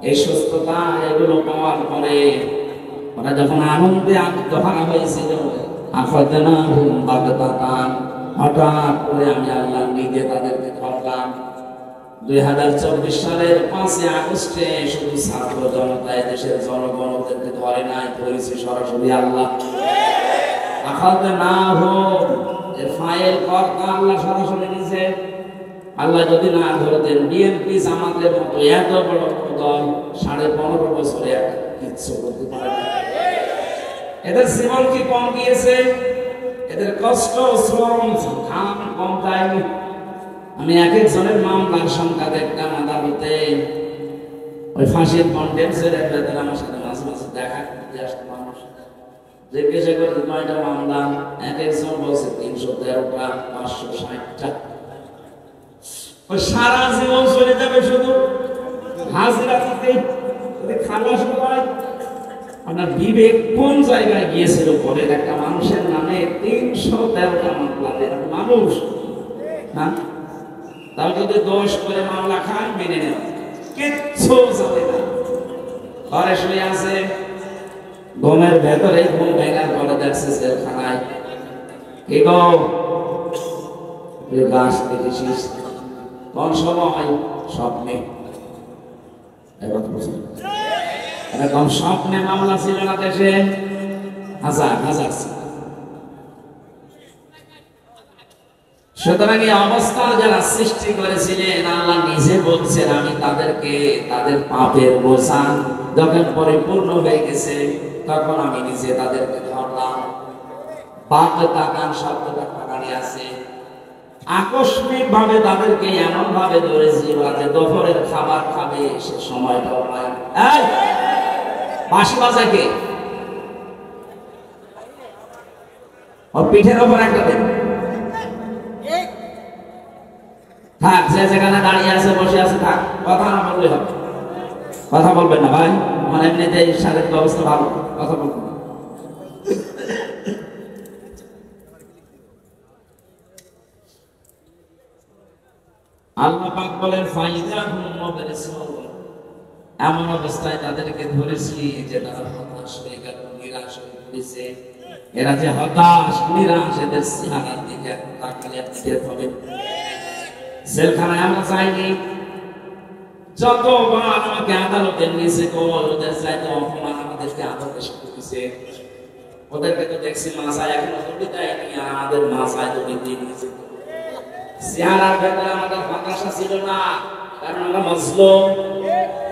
এই সুস্থতা, এগুলো পাওয়ার পরে ওরা যখন আনন্দে আত্মহারা হয়েছিল, আখাযনাহুম বাগতাতান, হঠাৎ করে আমি আল্লাহ নিজে তাদেরকে ধরলাম। 2024 সালের 5 আগস্টে শুধু ছাত্র জনতা, দেশের জনগণ ওদেরকে ধরে নাই, ধরেছে সরাসরি আল্লাহ। আখাযনাহুম এর ফাইল কর্তা আল্লাহ সরাসরি নিজে। আল্লাহ যদি না ধরতেন, বিএনপি জামাতের মতো এত বড় দল 15.5 বছরে কিচ্ছু করতে পারে না। এদের জীবন কি কম গিয়েছে? এদের কষ্ট, শ্রম, ঘাম কম যায়নি? আমি এক একজনের মামলার সংখ্যা দেখতাম আদালতে, ওই ফাঁসির কন্টেন্সের ভেতরে আমার সাথে মাঝে মাঝে দেখা করতে আসতো মানুষ, জিজ্ঞাসা করে 9টা মামলা, এক একজন বলছে 313টা, 560টা। ওই সারা জীবন চলে যাবে শুধু হাজিরা দিতে, যদি খালাস হয়। আপনার বিবেক কোন জায়গায় গিয়েছিল? বলে একটা মানুষের নামে 313টা মামলা দেন মানুষ, হ্যাঁ? তাও যদি দোষ করে মামলা খান মেনে নেওয়া, কিচ্ছু চলে না। ঘরে শুয়ে আছে, ঘুমের ভেতরে ঘুম ভেঙার পরে দেখছে জেলখানায়। কি গো গাছ দেখেছিস? কোন সময়? স্বপ্নে। এরকম স্বপ্নে মামলা ছিল না দেশে, হাজার হাজার ছিল। সুতরাং এই অবস্থার যারা সৃষ্টি করেছিলেন, আল্লাহ নিজে বলছেন আমি তাদেরকে তাদের পাপের বোঝা যখন পরিপূর্ণ হয়ে গেছে তখন আমি নিজে তাদেরকে ধরলাম। পাপ তাকান শব্দটা টাকানি আছে, আকস্মিক ভাবে তাদেরকে এমন ভাবে ধরেছি যে দুপুরের খাবার খাবে সে সময়টাও নাই। এই বাঁশি বাজায় কে? ওর পিঠের ওপর একটা দেন। থাক, যে যেখানে দাঁড়িয়ে আছে বসে আছে থাক, কথা না বললে হবে। কথা বলবেন না ভাই, আমার এমনিতে শারীরিক অবস্থা ভালো, কথা বলবেন না। আল্লাহ পাক বলেন ফাইযাহুম মুবলিসুন, এমন অবস্থায় তাদেরকে ধরেছি যে তারা হতাশ হয়ে গেল, নিরাশ হয়ে পড়েছে। এরা যে হতাশ নিরাশ, এদের চেহারার দিকে তাকালে আপনি টের পাবেন। জেলখানায় আমরা যাইনি, যতবার আমাকে আদালতে নিয়েছে ওদের চাইতে অপমান আমাদেরকে আদালতে শিখতেছে। ওদেরকে তো দেখছি মাসায় এখনো দড়ি দেয়নি, আর আমাদের মাসায় দড়ি দিয়ে নিয়েছে। চেহারার ভেতরে আমাদের হতাশা ছিল না, কারণ আমরা মজলুম।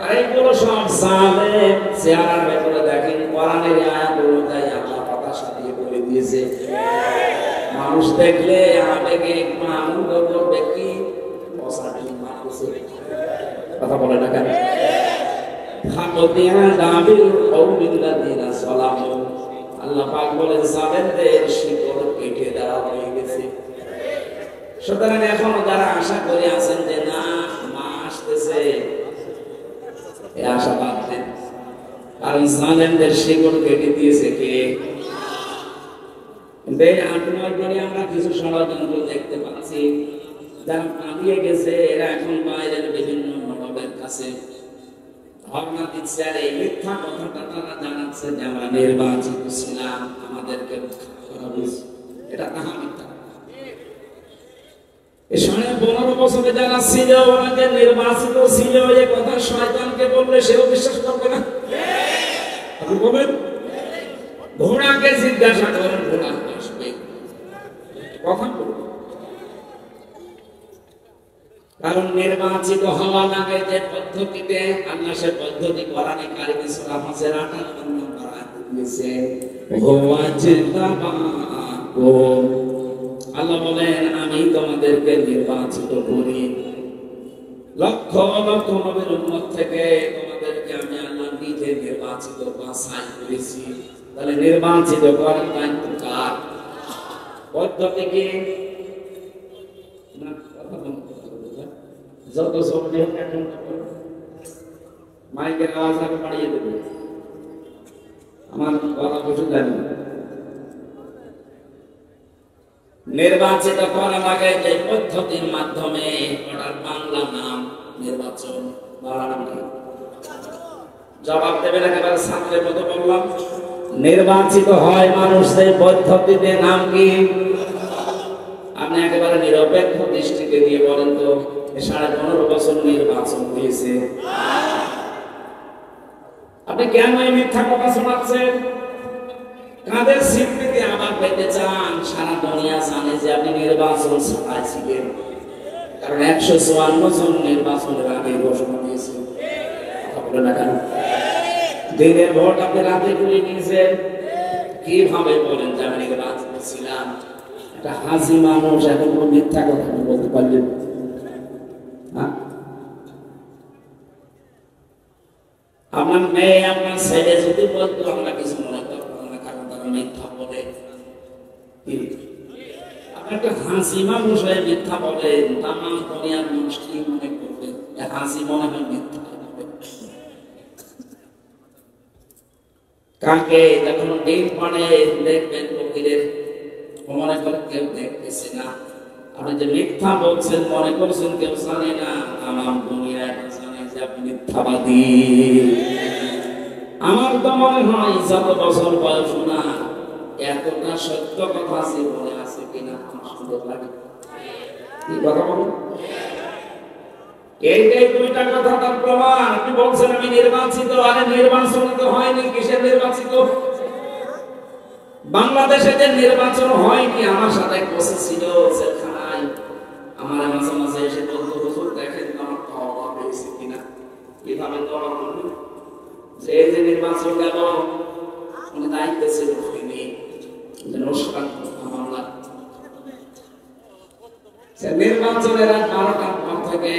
আর এইগুলো সব জালেম। চেহারার ভেতরে দেখেন কোরআনের আয়াতগুলো তাই আল্লাহ হতাশা দিয়ে বলে দিয়েছে। মানুষ দেখলে আবেগে একটু আনন্দ করবে, কি কথা বলে না কেন? আল্লাহ পাক বলেন জালেমদের শিকড় কেটে দেওয়া হয়ে গেছে। সুতরাং এখনো যারা আশা করে আছেন যে না মা আসতেছে, এই আশা বাদ দেন, কারণ জালেমদের শিকড় কেটে দিয়েছে কে? আমরা কিছু ষড়যন্ত্র দেখতে পাচ্ছি। যারা পালিয়ে গেছে এরা এখন বাইরের বিভিন্ন মানবের কাছে ধর্ণা দিচ্ছে, আর এই মিথ্যা কথাটা তারা জানাচ্ছে যে আমরা নির্বাচিত ছিলাম, আমাদেরকে করা হয়েছে। এটা তাহা মিথ্যা। 15.5 বছরে যারা ছিল ওনাদের নির্বাচিত ছিল, এই কথা শয়তানকে বললে সেও বিশ্বাস করবে না। আপনি বলবেন ঘোড়াকে জিজ্ঞাসা করেন, ঘোড়া আসবে কখন? কারণ নির্বাচিত হওয়া লাগে যে পদ্ধতিতে, আল্লাহ সে পদ্ধতি কোরআনে কারিমে সূরা ফাতিহার 58 নম্বর আয়াতে দিয়েছে। আল্লাহ বলেন আমি তোমাদেরকে নির্বাচিত করি লক্ষ লক্ষ নবীর উম্মত থেকে, তোমাদেরকে আমি আল্লাহ নিজে নির্বাচিত বাছাই করেছি। তাহলে নির্বাচিত করার দায়িত্ব কার? পদ্ধতি কি? যত সবজি মাইকের আওয়াজ আমি বাড়িয়ে দেব, আমার কথা বুঝে জানি। নির্বাচিত করা লাগে যে পদ্ধতির মাধ্যমে, ওটার বাংলা নাম নির্বাচন। বাংলা নাম কি? জবাব দেবেন একেবারে ছাত্রের মতো বললাম। নির্বাচিত হয় মানুষদের পদ্ধতিতে, নাম কি? আপনি একেবারে নিরপেক্ষ দৃষ্টিতে দিয়ে বলেন তো 15.5 বছর নির্বাচন হয়েছে, আপনি কেন এই মিথ্যা কথা শোনাচ্ছেন? কাদের স্বীকৃতি আবার পেতে চান? সারা দুনিয়া জানে যে আপনি নির্বাচন ছাড়াই ছিলেন, কারণ 154 জন নির্বাচনের আগে ঘোষণা দিয়েছে। কথা বলে না কেন? দিনের ভোট আপনি রাতে তুলে নিয়েছেন, কিভাবে বলেন যে আমি নির্বাচিত ছিলাম? একটা হাসি মানুষ এখন কোন মিথ্যা কথা বলতে পারলেন? আমার মেয়ে আপনার ছেলে যদি বলতো আমরা কিছু মনে করবো না, কারণ তারা মিথ্যা বলে। আপনার একটা হাসি মানুষ হয়ে মিথ্যা বলে, তাম দুনিয়ার মানুষ কি মনে করবে? হাসি মনে হয় মিথ্যা। কাকে যখন ডিম পাড়ে দেখবেন ফকিরের, মনে করে কেউ দেখতেছে না। আপনি যে মিথ্যা বলছেন মনে করছেন কেউ জানে না, আমার দুনিয়া জানে যে আপনি মিথ্যাবাদী। আমার তো মনে হয় যত বছর বয়স না এতটা সত্য কথা জীবনে আছে কিনা আমার সুন্দর লাগে। কি কথা বলুন, এইটাই দুইটা কথা তার প্রমাণ। আপনি বলছেন আমি নির্বাচিত, আরে নির্বাচন তো হয়নি, কিসের নির্বাচিত? বাংলাদেশে যে নির্বাচন হয়নি, আমার সাথে বসে ছিল জেলখানায়, আমার মাঝে মাঝে এসে বলতো হুজুর দেখেন আমার তওবা হয়েছে কিনা। কিভাবে তওবা করবেন? যে যে নির্বাচন গেল উনি দায়িত্বে ছিল, তিনি নস্কার মামলা নির্বাচনের রাত 12টার পর থেকে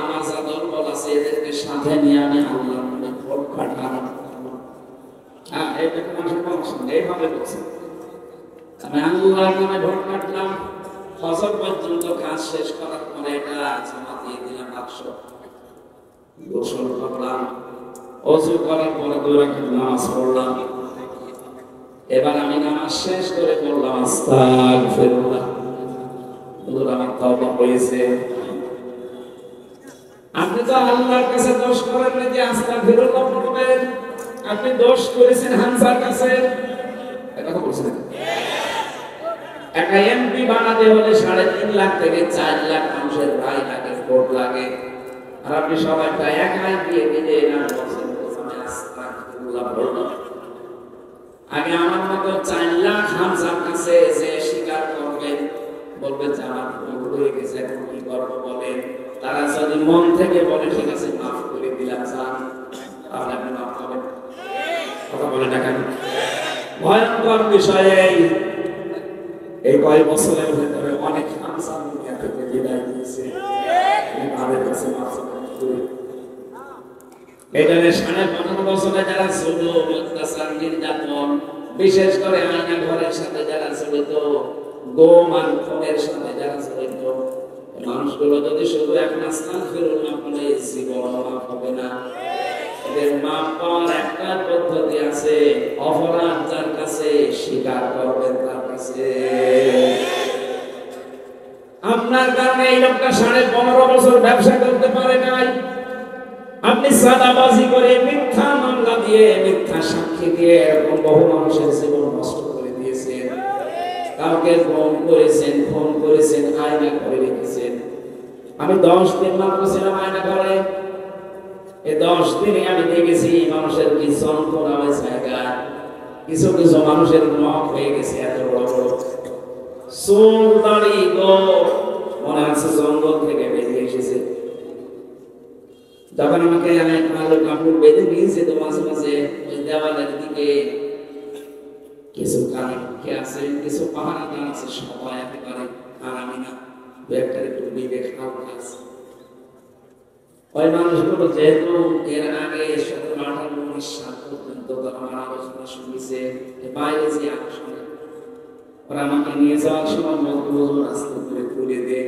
আমার যা দলবল আছে এদেরকে সাথে নিয়ে আমি আল্লাহর নামে ভোট কাটাম। হ্যাঁ, এইটা মানুষের পছন্দ, এইভাবে বলছে আমি আল্লাহর নামে ভোট কাটলাম। ফজর পর্যন্ত কাজ শেষ করার পরে এটা জমা দিয়ে দিলাম 800। গোসল করলাম, ওযু করার পরে 2 রাকাত নামাজ পড়লাম। এবার আমি নামাজ শেষ করে বললাম আস্তাগফিরুল্লাহ, আমার তওবা হয়েছে। আপনি তো আল্লাহর কাছে দোষ করেন না যে আস্তাগফিরুল্লাহ পড়বেন, আপনি দোষ করেছেন হামজার কাছে। এটা কথা বলছেন। একটা এমপি বানাতে হলে 3.5 লাখ থেকে 4 লাখ মানুষের রায় লাগে, ভোট লাগে, আর আপনি সবাইটা একাই দিয়ে দিলে না বলছেন আমি আস্তাগফিরুল্লাহ পড়লাম। আগে আমার মতো 4 লাখ হামজার কাছে যে স্বীকার করবেন, বলবেন যে আমার ভুল হয়ে গেছে, এখন কি করবো বলেন। তারা যদি মন থেকে বলে ঠিক আছে মাফ করে দিলাম যান, তাহলে আপনি মাফ করবেন। কথা বলে না কেন? ভয়ঙ্কর বিষয়ে এই কয়েক বছরের ভেতরে অনেক হামজা দুনিয়া থেকে বিদায় দিয়েছে, তাদের কাছে মাফ করে। এটা 15.5 বছরে যারা জুলুম, অত্যাচার, নির্যাতন, বিশেষ করে আয়না ঘরের সাথে যারা জড়িত, গোম আর খুনের সাথে যারা জড়িত, মানুষগুলো যদি শুধু এখন আস্তাগফিরুল্লাহ বলে জীবন মাফ হবে না। এদের মাফ পাওয়ার একটা পদ্ধতি আছে, অপরাধ যার কাছে স্বীকার করবেন তার কাছে। আপনার কারণে এই লোকটা 15.5 বছর ব্যবসা করতে পারে নাই। আপনি সাদাবাজি করে, মিথ্যা মামলা দিয়ে, মিথ্যা সাক্ষী দিয়ে এরকম বহু মানুষের জীবন নষ্ট করে দিয়েছেন। কাউকে ফোন করেছেন, ফোন করেছেন, আয়না করে রেখেছেন। আমি 10 দিন মাত্র ছিলাম আয়না ঘরে। এই 10 দিনে আমি দেখেছি মানুষের কি যন্ত্রণা হয় জায়গা। কিছু কিছু মানুষের নখ হয়ে গেছে এত বড় বড়, চুল দাড়ি গো মনে হচ্ছে জঙ্গল থেকে বেরিয়ে এসেছে। যখন আমাকে কালো কাপড় বেঁধে নিয়েছে, তো মাঝে মাঝে ওই দেওয়ালের দিকে কিছু কারণকে আছে, কিছু পাহাড় আছে, সবাই একেবারে আরামি না, দু একটা একটু বিবেক হালকা আছে। ওই মানুষগুলো যেহেতু এর আগে 17-18-19 সাল পর্যন্ত আমার আলোচনা শুনেছে, বাইরে যে আসলে ওরা আমাকে নিয়ে যাওয়ার সময় মজবুত রাস্তা করে তুলে দেয়।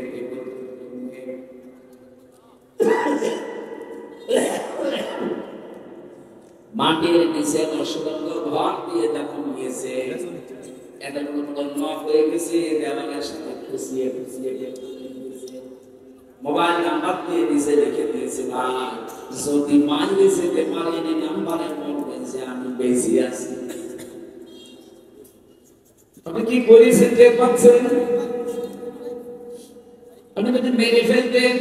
মাটির নিচে অসুরঙ্গ ঘর দিয়ে যখন নিয়েছে, এটা নখ হয়ে গেছে, দেওয়ালের সাথে খুশিয়ে খুশিয়ে মোবাইল নাম্বার দিয়ে নিচে রেখে দিয়েছে। ভাই যদি মাইনে যেতে পারেনি নাম্বারে বলবেন যে আমি বেশি আছি। আপনি কি করেছেন যে পাচ্ছেন? আপনি যদি মেরে ফেলতেন,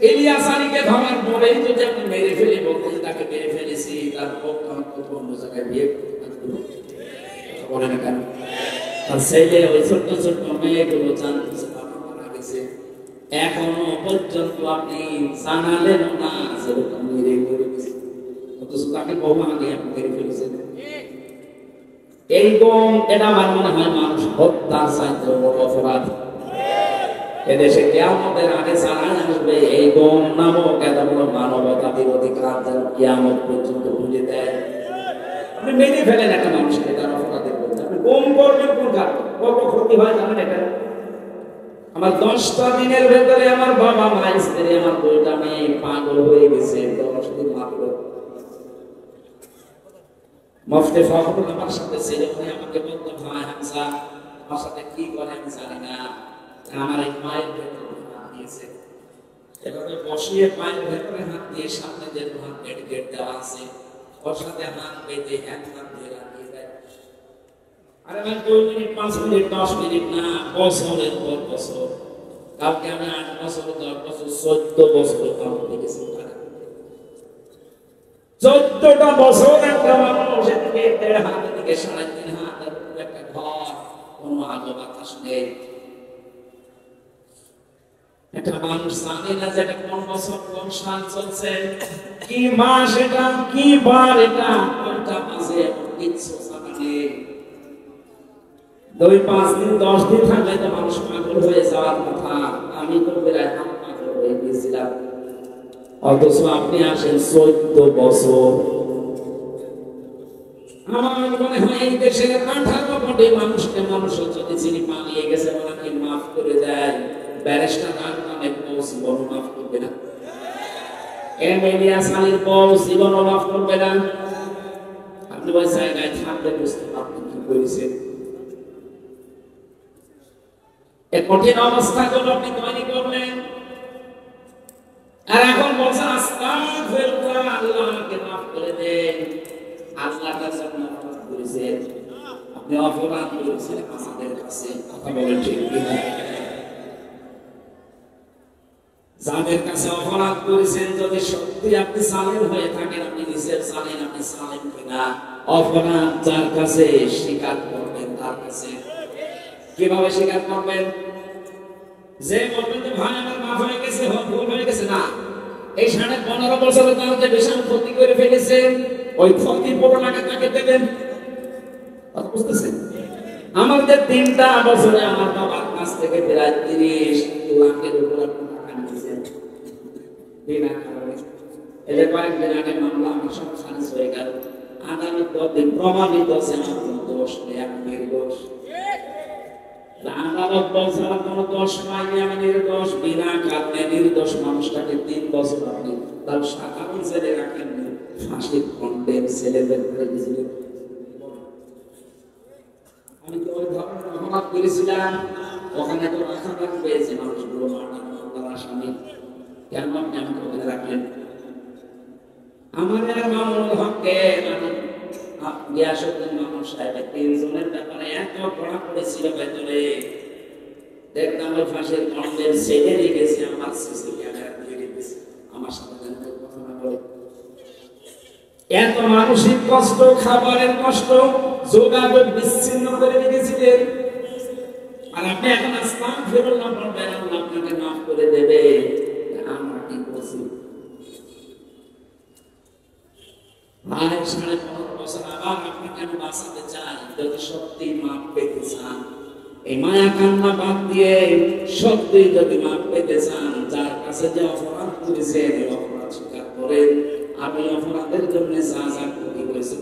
ইলিয়াস আলীকে ধরার পরেই যদি আপনি মেরে ফেলে বলতেন তাকে মেরে ফেলেছি, তারপর অন্য জায়গায় বিয়ে বলেন কেন? আর ছেলে ওই ছোট্ট ছোট্ট মেয়েগুলো জানতেছে বাবা মারা গেছে, এখনো পর্যন্ত আপনি জানালেন না যেরকম মেরে ফেলেছে, অথচ তাকে বহু আগে আপনি মেরে ফেলেছেন। এই গম, এটা আমার মনে হয় মানুষ হত্যার চাইতে বড় অপরাধ। এদেশে কিয়ামতের আগে জানাই আসবে এই গম নামক এত বড় মানবতা বিরোধী কাজ যেন কিয়ামত পর্যন্ত ভুলে আমার 10টা দিনের ভেতরে আমার বাবা মা স্ত্রী আমার 2টা মেয়ে পাগল হয়ে গেছে। 10 দিন মাত্র। মুফতি ফখরুল আমার সাথে ছিল, উনি আমাকে বলতো, ভাই হামজা আমার সাথে কি করে আমি জানি না, আমার এই মায়ের ভেতরে হাত দিয়েছে, এভাবে বসিয়ে পায়ের ভেতরে হাত দিয়ে সামনে যে হাত মেডিকেট দেওয়া আছে ওর সাথে হাত বেঁধে এক হাত দিয়ে লাগিয়ে দেয়। আরে ভাই 2 মিনিট 5 মিনিট 10 মিনিট না, বছরের পর বছর। কালকে আমি 8 বছর 10 বছর 14 বছর কাম করে গেছি। 14টা বছর একটা মানুষ এদিকে 1.5 হাত, এদিকে 3.5 হাত, একটা ঘর, কোনো আলো বাতাস নেই। একটা মানুষ জানে না যে এটা কোন বছর কোন সাল চলছে, কি মাস এটা, কি বার এটা, কোনটা মাসে, কিচ্ছু জানা নেই। 2-5 দিন 10 দিন থাকলে তো মানুষ পাগল হয়ে যাওয়ার কথা। আমি তো প্রায় পাগল হয়ে গেছিলাম, অথচ আপনি আসেন 14 বছর। আমার মনে হয় এই দেশের 18 কোটি মানুষকে মানুষ যদি যিনি পালিয়ে গেছে ওনাকে মাফ করে দেয়, ব্যারিস্টার আলমানের বউ জীবনও মাফ করবে না, এমএলএ আসানির বউ জীবনও মাফ করবে না। আপনি ওই জায়গায় থাকলে বুঝতে পারবেন কি করেছেন। এই কঠিন অবস্থাগুলো আপনি তৈরি করলেন, আর এখন বলছেন আস্তাগফিরুল্লাহ, আল্লাহ আমাকে মাফ করে দেন। আল্লাহ তার জন্য অপরাধ করেছেন, আপনি অপরাধ করেছেন আমাদের কাছে। কথা বলেন ঠিক কিনা? যাদের কাছে অপরাধ করেছেন, যদি সত্যি আপনি সালেম হয়ে থাকেন, আপনি নিজের জানেন আপনি সালেম কিনা। অপরাধ যার কাছে স্বীকার করবেন, তার কাছে কিভাবে স্বীকার করবেন? যে বলবেন যে ভাই আমার মাফ হয়ে গেছে, ভুল হয়ে গেছে, না, এই 15.5 বছরে তার যে বিশাল ক্ষতি করে ফেলেছেন, ওই ক্ষতি পুরোটাকে তাকে দেবেন। কথা বুঝতেছেন? আমার যে 3টা বছরে আমার বাবার কাছ থেকে প্রায় 30 লাখের উপর আপনি টাকা নিয়েছেন বিনা কারণে। এদের কয়েকদিন আগে মামলা আমার সব খারিজ হয়ে গেল। আগামী 10 দিন প্রমাণিত আছে আমার কোনো দোষ নেই, আমি নির্দোষ। আদালত বলছে আমার কোনো দোষ পাইনি, আমি নির্দোষ। বিনা কারণে নির্দোষ মানুষটাকে 3 বছর আপনি তার সাধারণ জেলে রাখেননি, ফাঁসির কন্ডেম ছেলেদের করে দিয়েছিলেন। আমি তো ওই ধরনের অপরাধ করেছিলাম, ওখানে তো রাখা পেয়েছে মানুষগুলো, মামলার আসামি, কেন আপনি আমাকে ওখানে রাখলেন? আমাদের মামুনুল হককে গিয়াসউদ্দিন মামুন সাহেব 3 জনের ব্যাপারে এত পড়া পড়েছিল ভেতরে, দেখতাম ওই ফাঁসির কন্ডেম ছেলে রেখেছে, আমার সিসি ক্যামেরা দিয়ে রেখেছে, আমার সাথে কথা না বলে। এত মানসিক কষ্ট, খাবারের কষ্ট, যোগাযোগ বিচ্ছিন্ন করে রেখেছিলেন। আর আপনি এখন আস্তাগফিরুল্লাহ পড়বেন, আল্লাহ আপনাকে মাফ করে দেবে। আমরা কি বলছি? ভাই 15.5 বছর আবার আপনাকে আমি বাঁচাতে চাই। যদি সত্যি মাফ পেতে চান, এই মায়া কান্না বাদ দিয়ে সত্যি যদি মাফ পেতে চান, যার কাছে যে অপরাধ করেছেন অপরাধ স্বীকার করেন। আমি অপরাধের জন্য যা যা ক্ষতি করেছি